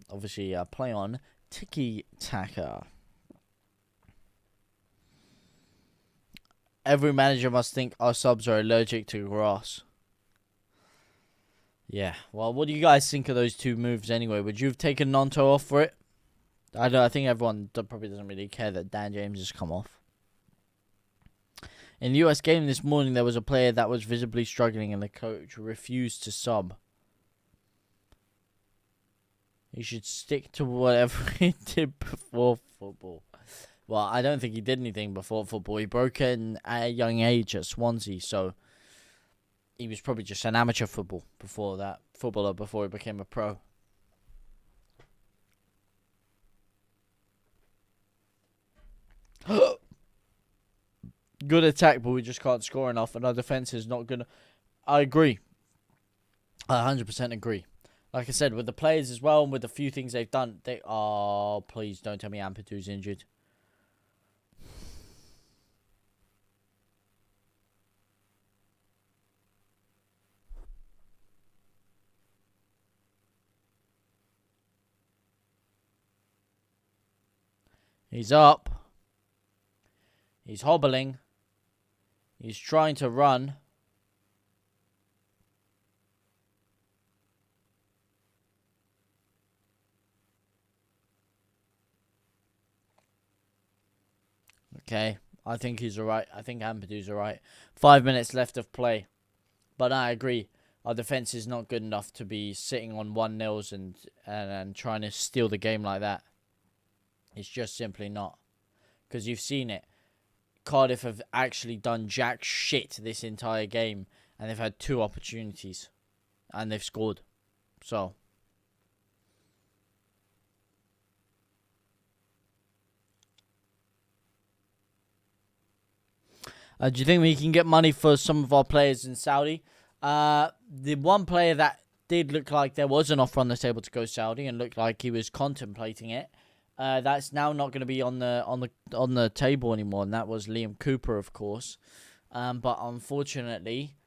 Obviously, play on tiki taka. Every manager must think our subs are allergic to grass. Yeah. Well, what do you guys think of those two moves anyway? Would you have taken Nonto off for it? I think everyone probably doesn't really care that Dan James has come off. In the US game this morning, there was a player that was visibly struggling and the coach refused to sub. He should stick to whatever he did before football. Well, I don't think he did anything before football. He broke in at a young age at Swansea, so he was probably just an amateur footballer before he became a pro. Good attack, but we just can't score enough, and our defense is not good. I agree. I 100% agree. Like I said, with the players as well, and with the few things they've done, please don't tell me Ampadu's injured. He's up. He's hobbling. He's trying to run. Okay, I think he's alright. I think Ampadu's alright. 5 minutes left of play. But I agree. Our defense is not good enough to be sitting on 1-0s and trying to steal the game like that. It's just simply not. Because you've seen it. Cardiff have actually done jack shit this entire game. And they've had 2 opportunities. And they've scored. So. Do you think we can get money for some of our players in Saudi? The one player that did look like there was an offer on the table to go Saudi and looked like he was contemplating it. That's now not going to be on the table anymore, and that was Liam Cooper, of course. But unfortunately,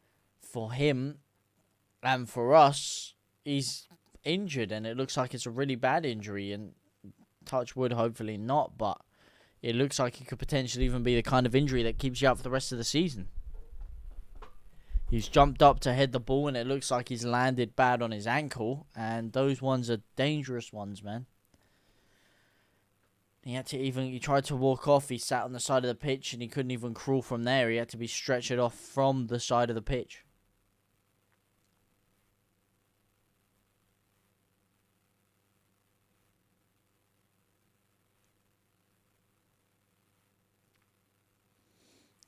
for him and for us, he's injured, and it looks like it's a really bad injury. And touch wood, hopefully not, but it looks like it could potentially even be the kind of injury that keeps you out for the rest of the season. He's jumped up to head the ball, and it looks like he's landed bad on his ankle, and those ones are dangerous ones, man. He tried to walk off. He sat on the side of the pitch and he couldn't even crawl from there. He had to be stretchered off from the side of the pitch.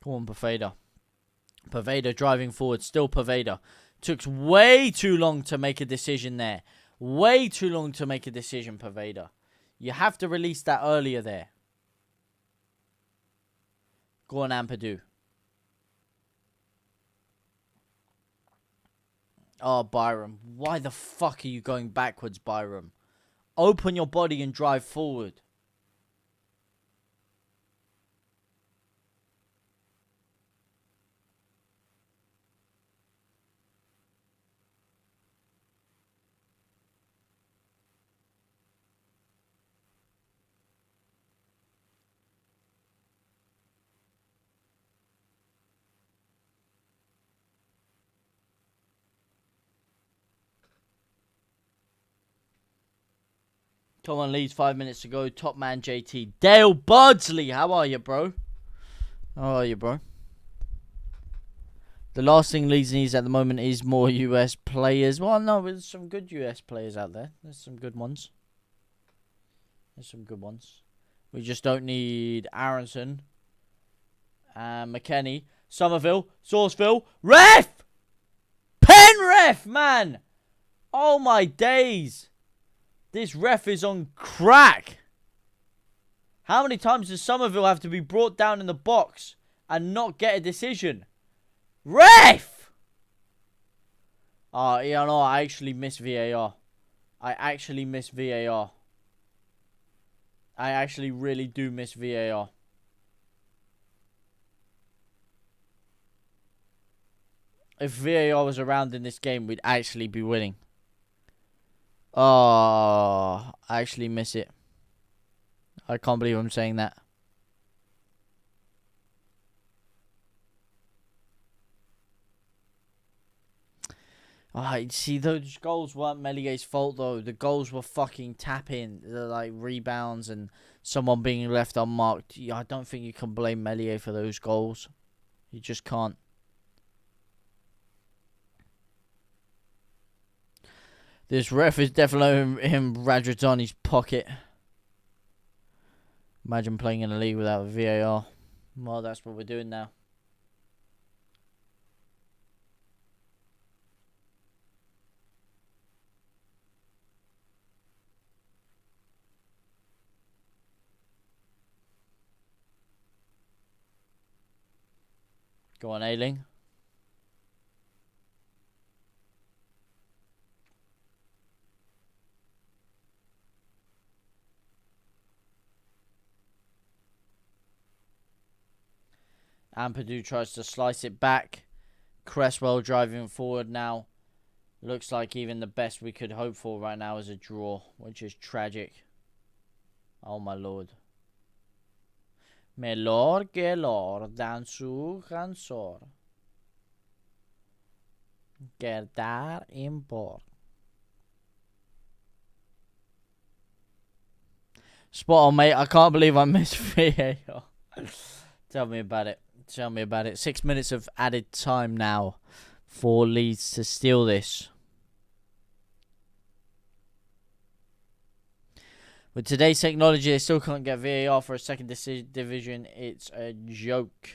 Come on, Poveda. Poveda driving forward. Still Poveda. Took way too long to make a decision there. Way too long to make a decision, Poveda. You have to release that earlier there. Go on, Ampadu. Oh, Byram. Why the fuck are you going backwards, Byram? Open your body and drive forward. Come on, Leeds, 5 minutes to go. Top man JT. Dale Bardsley, how are you, bro? How are you, bro? The last thing Leeds needs at the moment is more US players. Well, no, there's some good US players out there. There's some good ones. We just don't need Aronson. McKennie. Somerville. Sourceville. Ref! Pen! ref, man. Oh, my days. This ref is on crack. How many times does Somerville have to be brought down in the box and not get a decision? Ref! Oh, you know, I actually miss VAR. I actually miss VAR. I actually really do miss VAR. If VAR was around in this game, we'd actually be winning. Oh, I actually miss it. I can't believe I'm saying that. Oh, see, those goals weren't Melier's fault, though. The goals were fucking tapping, like rebounds and someone being left unmarked. I don't think you can blame Melier for those goals. You just can't. This ref is definitely in Radradoni's pocket. Imagine playing in a league without VAR. Well, that's what we're doing now. Go on, Ailing. Ampadu tries to slice it back. Cresswell driving forward now. Looks like even the best we could hope for right now is a draw, which is tragic. Oh my lord. Melor que lord dan su cansor. Quedar import. Spot on, mate. I can't believe I missed VAR. Tell me about it. Tell me about it. 6 minutes of added time now for Leeds to steal this. With today's technology, they still can't get VAR for a second division. It's a joke.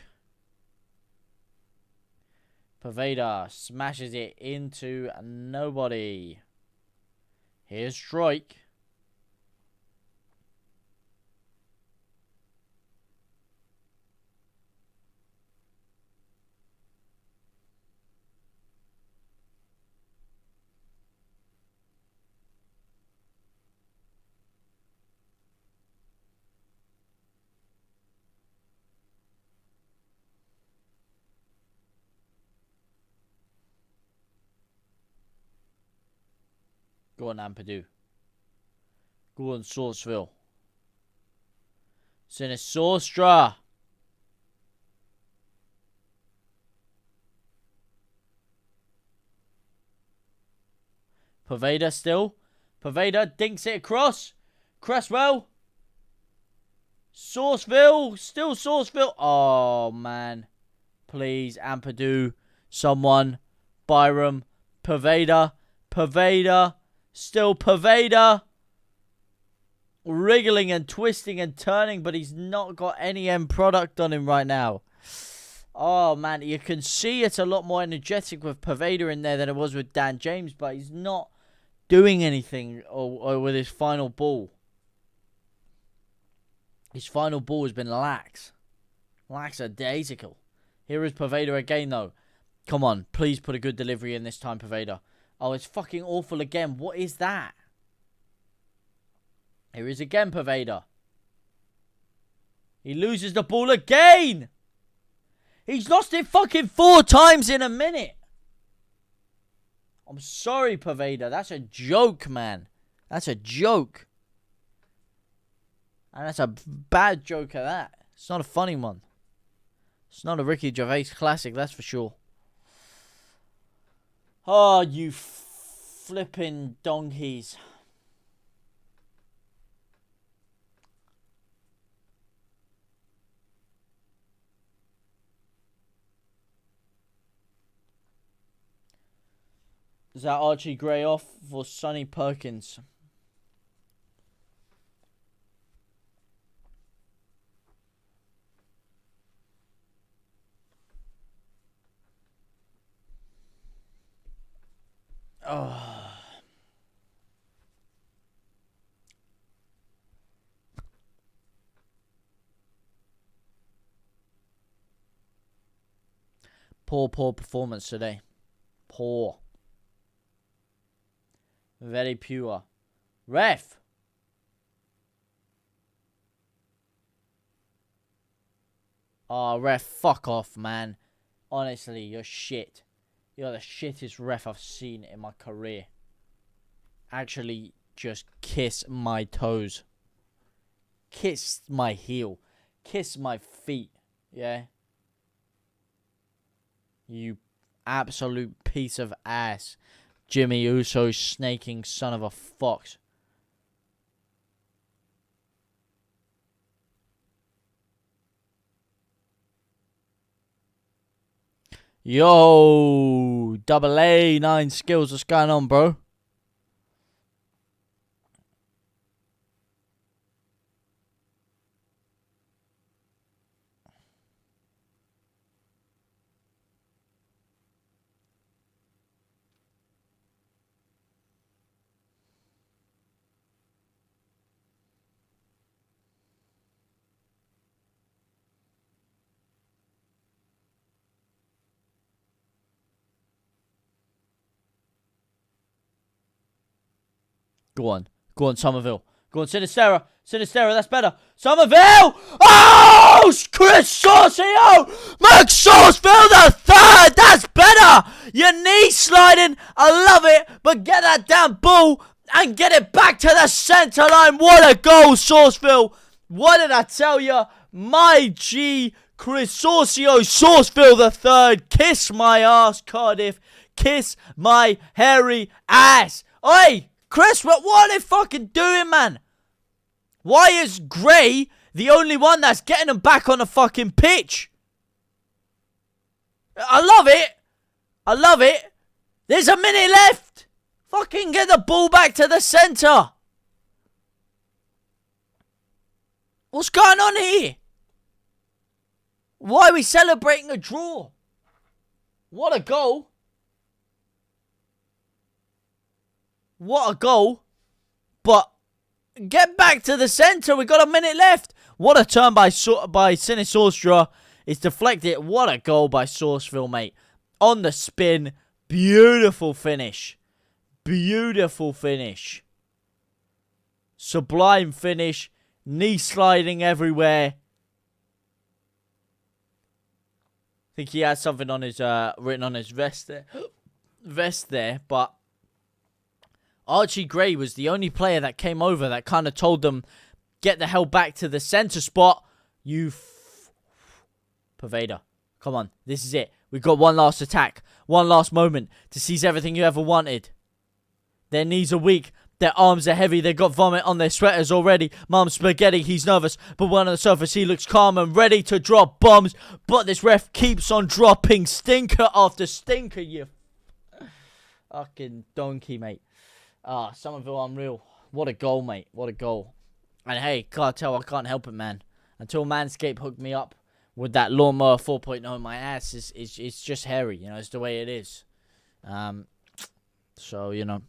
Poveda smashes it into nobody. Here's Strike. Go on, Ampadu. Go on, Sourceville. Sinisostra. Poveda still. Poveda dinks it across. Cresswell. Sourceville. Still Sourceville. Oh, man. Please, Ampadu. Someone. Byram. Poveda. Poveda. Still Poveda. Wriggling and twisting and turning, but he's not got any end product on him right now. Oh, man. You can see it's a lot more energetic with Poveda in there than it was with Dan James, but he's not doing anything or with his final ball. His final ball has been lax. Lackadaisical. Here is Poveda again, though. Come on. Please put a good delivery in this time, Poveda. Oh, it's fucking awful again. What is that? Here is again, Poveda. He loses the ball again. He's lost it fucking 4 times in a minute. I'm sorry, Poveda. That's a joke, man. That's a joke. And that's a bad joke at that. It's not a funny one. It's not a Ricky Gervais classic, that's for sure. Oh, you flipping donkeys. Is that Archie Gray off for Sonny Perkins? Oh. Poor performance today. Poor. Very pure. Ref. Oh, ref, fuck off, man. Honestly, you're shit. You're the shittest ref I've seen in my career. Actually, just kiss my toes. Kiss my heel. Kiss my feet. Yeah? You absolute piece of ass. Jimmy Uso snaking son of a fox. Yo, double A, 9 skills. What's going on, bro? Go on, Somerville. Go on, Sinistera, that's better. Somerville! Oh! Chris Saucio! Max Sauceville the third! That's better! Your knee sliding, I love it, but get that damn ball and get it back to the centre line. What a goal, Sauceville! What did I tell you? My G, Chris Sauceville the third. Kiss my ass, Cardiff. Kiss my hairy ass. Oi! Chris, what are they fucking doing, man? Why is Gray the only one that's getting them back on the fucking pitch? I love it. I love it. There's a minute left. Fucking get the ball back to the centre. What's going on here? Why are we celebrating a draw? What a goal. What a goal. But get back to the centre. We got a minute left. What a turn by Sinistra. It's deflected. What a goal by Sauceville, mate. On the spin. Beautiful finish. Beautiful finish. Sublime finish. Knee sliding everywhere. I think he had something on his written on his vest there, but Archie Gray was the only player that came over that kind of told them, get the hell back to the centre spot. Pervader. Come on, this is it. We've got one last attack. One last moment to seize everything you ever wanted. Their knees are weak. Their arms are heavy. They got vomit on their sweaters already. Mum Spaghetti, he's nervous. But when on the surface, he looks calm and ready to drop bombs. But this ref keeps on dropping stinker after stinker, you fucking donkey, mate. Somerville unreal. What a goal, mate. What a goal. And hey, Cartel, I can't help it, man. Until Manscaped hooked me up with that lawnmower 4.0, my ass is just hairy. You know, it's the way it is. So, you know,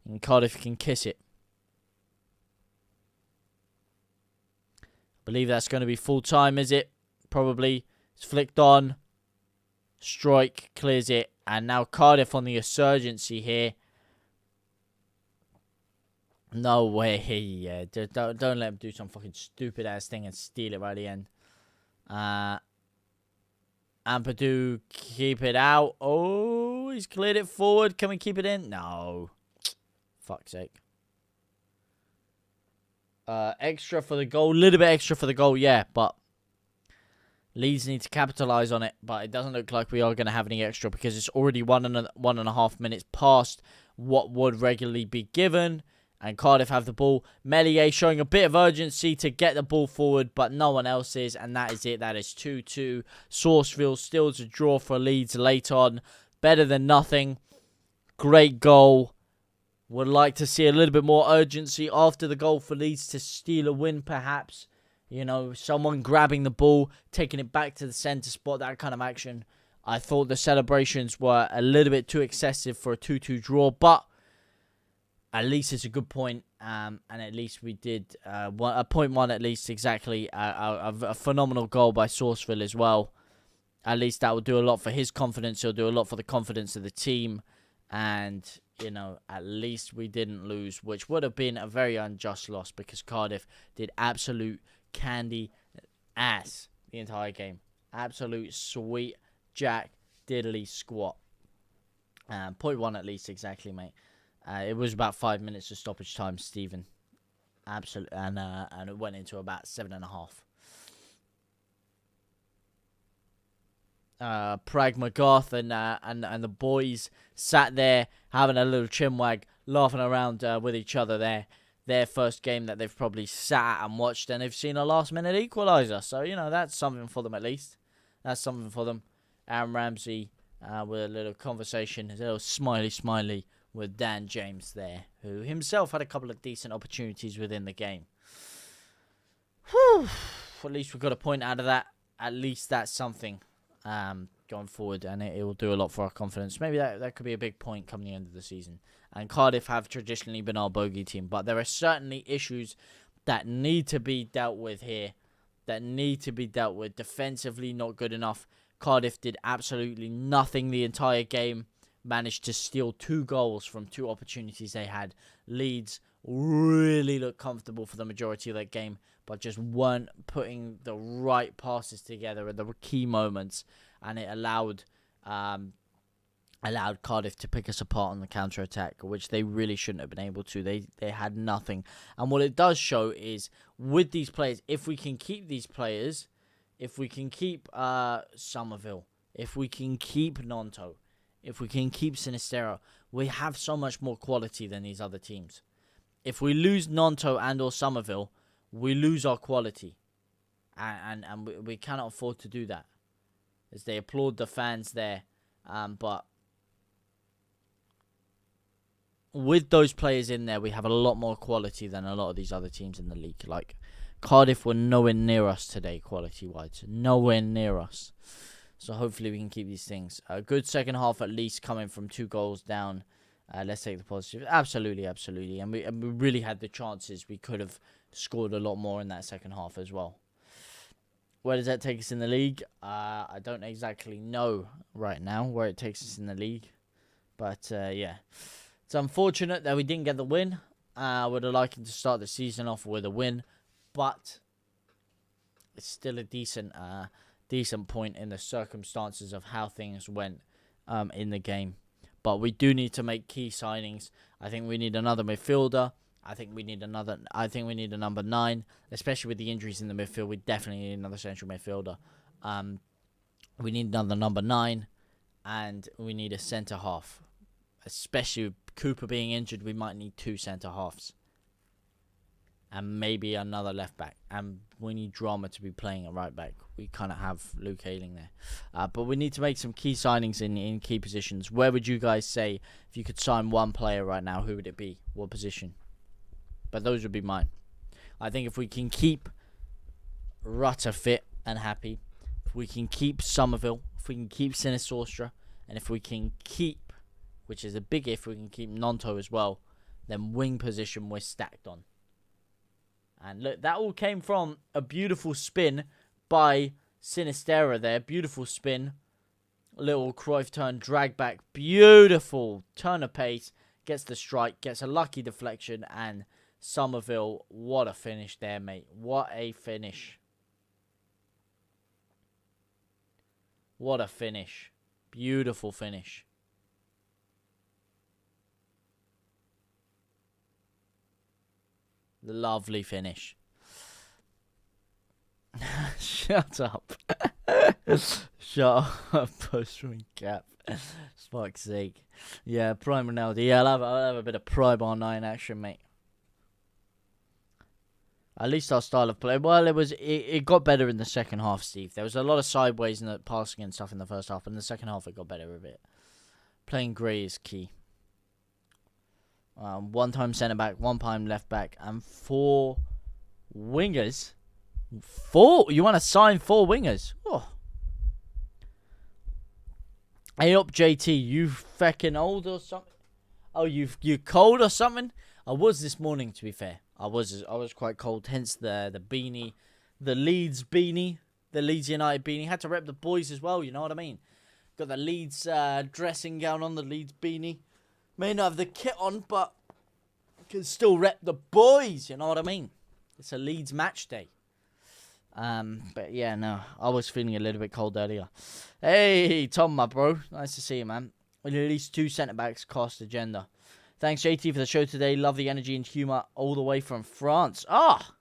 in Cardiff, you can kiss it. I believe that's going to be full time, is it? Probably. It's flicked on. Strike clears it. And now Cardiff on the insurgency here. No way, yeah. Don't let him do some fucking stupid ass thing and steal it right at the end. Ampadu, keep it out. Oh, he's cleared it forward. Can we keep it in? No. Fuck's sake. Extra for the goal. A little bit extra for the goal, yeah. But Leeds need to capitalise on it. But it doesn't look like we are going to have any extra because it's already 1.5 minutes past what would regularly be given. And Cardiff have the ball. Melier showing a bit of urgency to get the ball forward, but no one else is. And that is it. That is 2-2. Sauceville still to draw for Leeds late on. Better than nothing. Great goal. Would like to see a little bit more urgency after the goal for Leeds to steal a win, perhaps. You know, someone grabbing the ball, taking it back to the centre spot, that kind of action. I thought the celebrations were a little bit too excessive for a 2-2 draw, but at least it's a good point, and at least we did a 0.1 at least, exactly. A phenomenal goal by Sourceville as well. At least that will do a lot for his confidence. It'll do a lot for the confidence of the team. And, you know, at least we didn't lose, which would have been a very unjust loss because Cardiff did absolute candy ass the entire game. Absolute sweet jack diddly squat. 0.1 at least, exactly, mate. It was about 5 minutes of stoppage time, Stephen. Absolutely. And it went into about 7.5. Prag McGarth and the boys sat there having a little chinwag, laughing around with each other there. Their first game that they've probably sat and watched, and they've seen a last-minute equaliser. So, you know, that's something for them at least. That's something for them. Aaron Ramsey with a little conversation, a little smiley with Dan James there, who himself had a couple of decent opportunities within the game. Whew. At least we got a point out of that. At least that's something. Going forward, and it will do a lot for our confidence. Maybe that could be a big point come the end of the season. And Cardiff have traditionally been our bogey team, but there are certainly issues that need to be dealt with here, that need to be dealt with. Defensively, not good enough. Cardiff did absolutely nothing the entire game, managed to steal 2 goals from 2 opportunities they had. Leeds really looked comfortable for the majority of that game, but just weren't putting the right passes together at the key moments, and it allowed Cardiff to pick us apart on the counter-attack, which they really shouldn't have been able to. They had nothing. And what it does show is, with these players, if we can keep these players, if we can keep Somerville, if we can keep Nonto, if we can keep Sinistero, we have so much more quality than these other teams. If we lose Nonto and or Somerville, we lose our quality. And we cannot afford to do that. As they applaud the fans there. But with those players in there, we have a lot more quality than a lot of these other teams in the league. Like, Cardiff were nowhere near us today, quality-wise. Nowhere near us. So hopefully we can keep these things. A good second half at least, coming from 2 goals down. Let's take the positive. Absolutely. And we really had the chances. We could have scored a lot more in that second half as well. Where does that take us in the league? I don't exactly know right now where it takes us in the league. But, yeah. It's unfortunate that we didn't get the win. I would have liked to start the season off with a win. But it's still a decent point in the circumstances of how things went in the game. But we do need to make key signings. I think we need another midfielder. I think we need a number 9, especially with the injuries in the midfield. We definitely need another central midfielder. We need another number 9, and we need a centre half. Especially with Cooper being injured, we might need 2 centre halves. And maybe another left back. And we need Drama to be playing at right back. We kind of have Luke Ayling there. But we need to make some key signings in key positions. Where would you guys say, if you could sign one player right now, who would it be? What position? But those would be mine. I think if we can keep Rutter fit and happy, if we can keep Somerville, if we can keep Sinisostra, and if we can keep, which is a big if, we can keep Nonto as well, then wing position we're stacked on. And look, that all came from a beautiful spin by Sinistera there. Beautiful spin. Little Cruyff turn, drag back. Beautiful turn of pace. Gets the strike, gets a lucky deflection, and Somerville, what a finish there, mate. What a finish. What a finish. Beautiful finish. Lovely finish. Shut up. Shut up, post-run cap. Fuck's sake. Yeah, Prime Ronaldo. Yeah, I'll have a bit of Prime R9 action, mate. At least our style of play. Well, it got better in the second half, Steve. There was a lot of sideways and the passing and stuff in the first half. In the second half, it got better a bit. Playing Gray is key. 1 time centre back, 1 time left back, and 4 wingers. 4? You want to sign 4 wingers? Oh. Hey up, JT, you fucking old or something? Oh, you cold or something? I was this morning, to be fair. I was quite cold, hence the beanie, the Leeds beanie, the Leeds United beanie. Had to rep the boys as well, you know what I mean? Got the Leeds dressing gown on, the Leeds beanie. May not have the kit on, but can still rep the boys, you know what I mean? It's a Leeds match day. But yeah, no, I was feeling a little bit cold earlier. Hey, Tom, my bro. Nice to see you, man. With at least 2 centre-backs cost agenda. Thanks, JT, for the show today. Love the energy and humour all the way from France. Ah,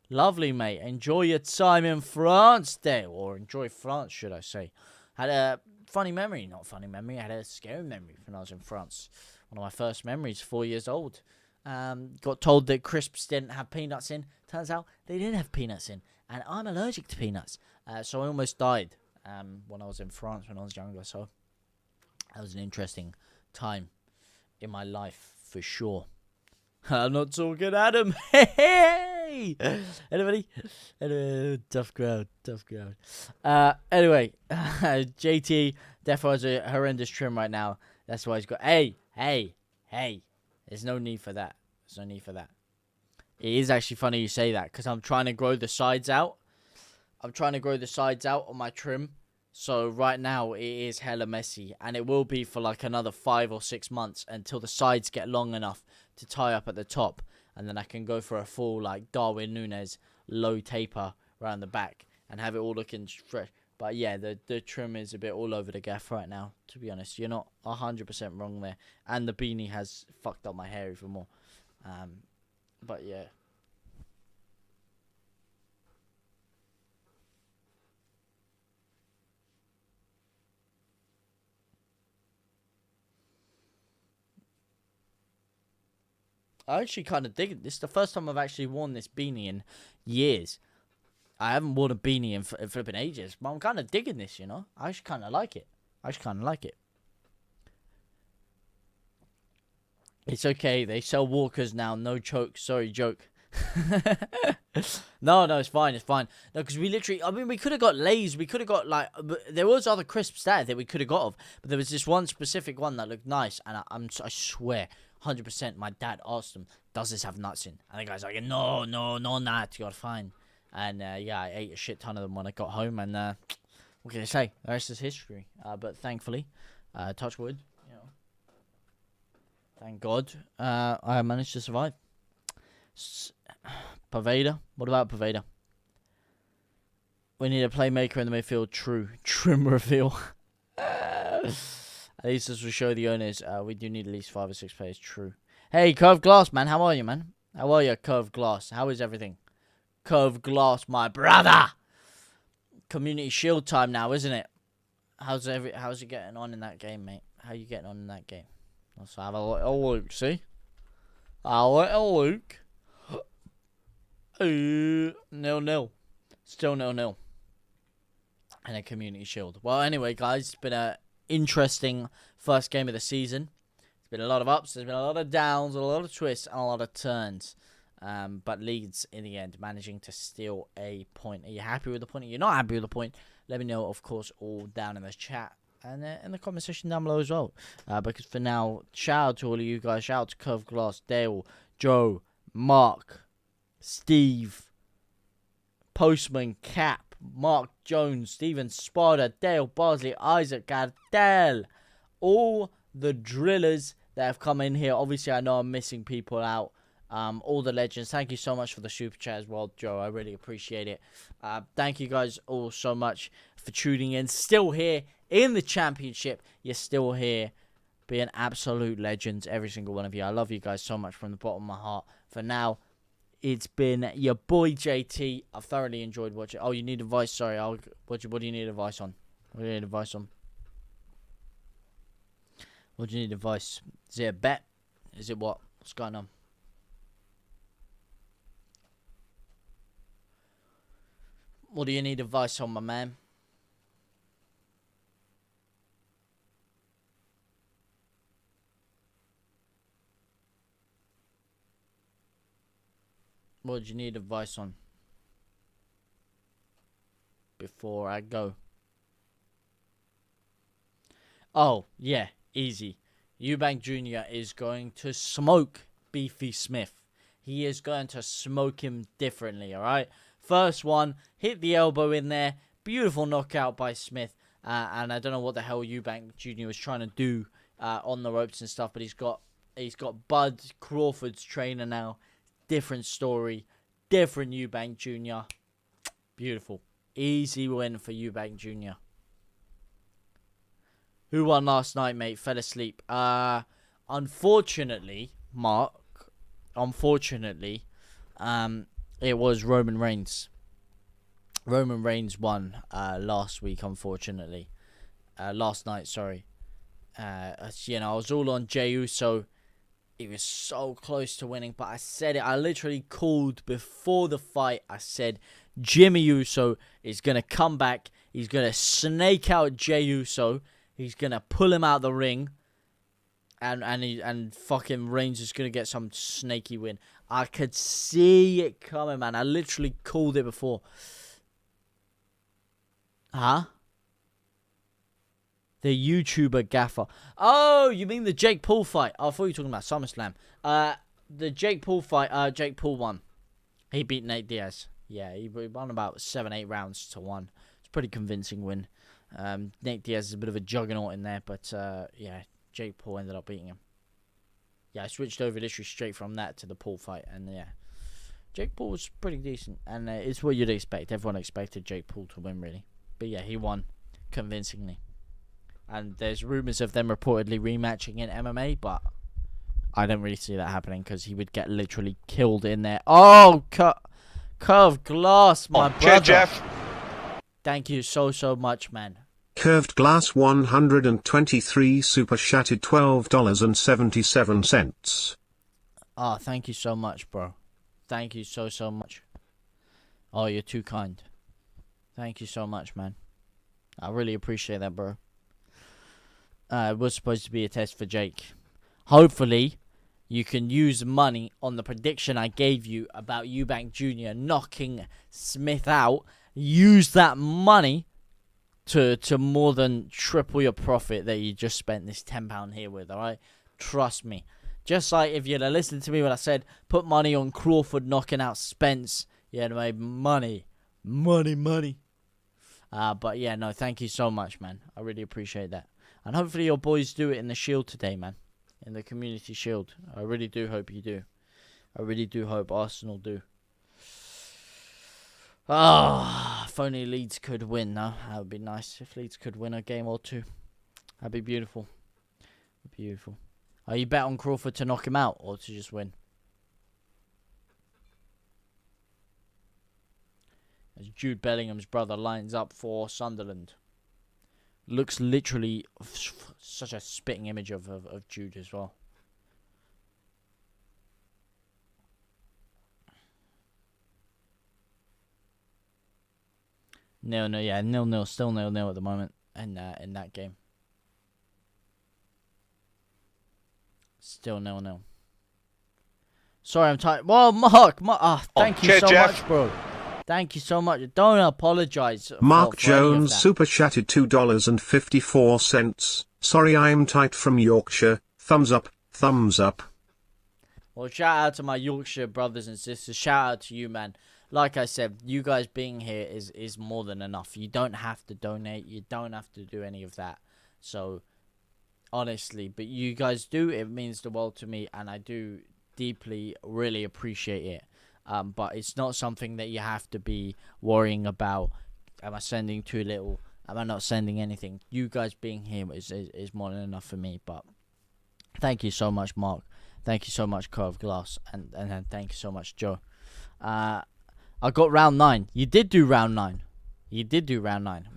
lovely, mate. Enjoy your time in France there. Or enjoy France, should I say. Had a funny memory. Not funny memory. I had a scary memory when I was in France. One of my first memories, 4 years old. Got told that crisps didn't have peanuts in. Turns out they didn't have peanuts in. And I'm allergic to peanuts. So I almost died when I was in France when I was younger. So that was an interesting time in my life for sure. I'm not talking Adam. Hey! Anybody? Tough crowd. Anyway, JT definitely has a horrendous trim right now. That's why he's got... Hey! There's no need for that. It is actually funny you say that, because I'm trying to grow the sides out. On my trim. So right now it is hella messy, and it will be for like another 5 or 6 months until the sides get long enough to tie up at the top, and then I can go for a full like Darwin Núñez low taper around the back and have it all looking fresh. But yeah, the trim is a bit all over the gaff right now, to be honest. You're not 100% wrong there, and the beanie has fucked up my hair even more. But yeah. I actually kind of dig it. This is the first time I've actually worn this beanie in years. I haven't worn a beanie in flipping ages, but I'm kind of digging this, you know? I actually kind of like it. It's okay. They sell walkers now. No choke. Sorry, joke. No, it's fine. No, because we literally... I mean, we could have got Lay's. We could have got, like... There was other crisps there that we could have got of. But there was this one specific one that looked nice. And I swear... 100%, my dad asked him, does this have nuts in? And the guy's like, no nuts, you're fine. And yeah, I ate a shit ton of them when I got home. And what can I say? The rest is history. But thankfully, touch wood, you know, thank God, I managed to survive. Paveda? What about Paveda? We need a playmaker in the midfield. True. Trim reveal. At least this will show the owners we do need at least 5 or 6 players. True. Hey, Curved Glass, man. How are you, man? How are you, Curved Glass? How is everything? Curved Glass, my brother. Community Shield time now, isn't it? How's it getting on in that game, mate? How you getting on in that game? Let's have a little look, see? A little look. 0-0. Still 0-0. And a Community Shield. Well, anyway, guys, it's been a interesting first game of the season. There's been a lot of ups, there's been a lot of downs, a lot of twists, and a lot of turns. But Leeds, in the end, managing to steal a point. Are you happy with the point? Are you not happy with the point? Let me know, of course, all down in the chat and in the comment section down below as well. Because for now, shout out to all of you guys. Shout out to Curved Glass, Dale, Joe, Mark, Steve, Postman, Cap, Mark Jones, Steven Sparta, Dale Barsley, Isaac Gardell, all the drillers that have come in here. Obviously, I know I'm missing people out. All the legends. Thank you so much for the super chat as well, Joe. I really appreciate it. Thank you guys all so much for tuning in. Still here in the championship. You're still here being absolute legends, every single one of you. I love you guys so much from the bottom of my heart. For now, it's been your boy JT. I've thoroughly enjoyed watching. Oh, you need advice? Sorry. What do you need advice on? What do you need advice on? What do you need advice? Is it a bet? Is it what? What's going on? What do you need advice on, my man? What do you need advice on? Before I go. Oh, yeah, easy. Eubank Jr. is going to smoke Beefy Smith. He is going to smoke him differently, all right? First one, hit the elbow in there. Beautiful knockout by Smith. And I don't know what the hell Eubank Jr. was trying to do on the ropes and stuff, but he's got Bud Crawford's trainer now. Different story. Different Eubank Jr. Beautiful. Easy win for Eubank Jr. Who won last night, mate? Fell asleep. Unfortunately, Mark. Unfortunately, it was Roman Reigns. Roman Reigns won last week, unfortunately. Last night, sorry. I was all on Jey Uso. He was so close to winning, but I said it. I literally called before the fight. I said Jimmy Uso is going to come back. He's going to snake out Jey Uso. He's going to pull him out the ring. And fucking Reigns is going to get some snaky win. I could see it coming, man. I literally called it before. Huh? The YouTuber gaffer. Oh, you mean the Jake Paul fight? Oh, I thought you were talking about SummerSlam. The Jake Paul fight, Jake Paul won. He beat Nate Diaz. Yeah, he won about 7-8 rounds to 1. It's a pretty convincing win. Nate Diaz is a bit of a juggernaut in there, but yeah, Jake Paul ended up beating him. Yeah, I switched over literally straight from that to the Paul fight, and yeah, Jake Paul was pretty decent, and it's what you'd expect. Everyone expected Jake Paul to win, really. But yeah, he won convincingly. And there's rumors of them reportedly rematching in MMA, but I don't really see that happening because he would get literally killed in there. Oh, curved glass, my brother. Jeff. Thank you so much, man. Curved glass 123 super chatted $12.77. Oh, thank you so much, bro. Thank you so much. Oh, you're too kind. Thank you so much, man. I really appreciate that, bro. It was supposed to be a test for Jake. Hopefully, you can use money on the prediction I gave you about Eubank Jr. knocking Smith out. Use that money to more than triple your profit that you just spent this £10 here with, alright? Trust me. Just like if you'd have listened to me when I said, put money on Crawford knocking out Spence, you'd have made money. Money. But yeah, no, thank you so much, man. I really appreciate that. And hopefully your boys do it in the Shield today, man. In the Community Shield. I really do hope you do. I really do hope Arsenal do. If only Leeds could win, no? That would be nice. If Leeds could win a game or two. That'd be beautiful. Beautiful. Are you bet on Crawford to knock him out or to just win? As Jude Bellingham's brother lines up for Sunderland. Looks literally such a spitting image of Jude as well. No, yeah, 0-0, still 0-0 at the moment in that game. Still 0-0. Sorry, I'm tired. Well, Mark, thank you so much, bro. Thank you so much. Don't apologize. Mark for Jones super chatted $2.54. Sorry, I'm tight from Yorkshire. Thumbs up, thumbs up. Well, shout out to my Yorkshire brothers and sisters. Shout out to you, man. Like I said, you guys being here is more than enough. You don't have to donate. You don't have to do any of that. So, honestly, but you guys do. It means the world to me, and I do deeply, really appreciate it. But it's not something that you have to be worrying about. Am I sending too little? Am I not sending anything? You guys being here is more than enough for me. But thank you so much, Mark. Thank you so much, Curve Glass. And thank you so much, Joe. I got round 9. You did do round 9.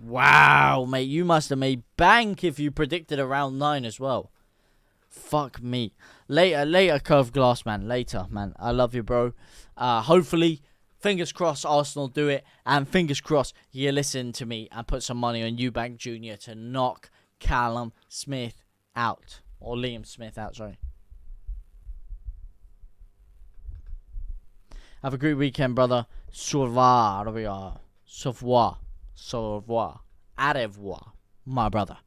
Wow, mate. You must have made bank if you predicted a round 9 as well. Fuck me. Later, Curve Glass, man. Later, man. I love you, bro. Hopefully, fingers crossed, Arsenal do it. And fingers crossed, you listen to me and put some money on Eubank Jr. to knock Callum Smith out. Or Liam Smith out, sorry. Have a great weekend, brother. Au revoir. Au revoir. Au revoir. my brother.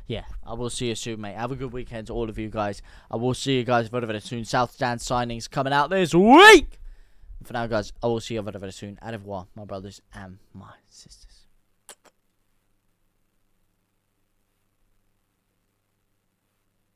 Yeah, I will see you soon, mate. Have a good weekend to all of you guys. I will see you guys very, very soon. South Stand signings coming out this week. For now, guys, I will see you very, very soon. Au revoir, my brothers and my sisters.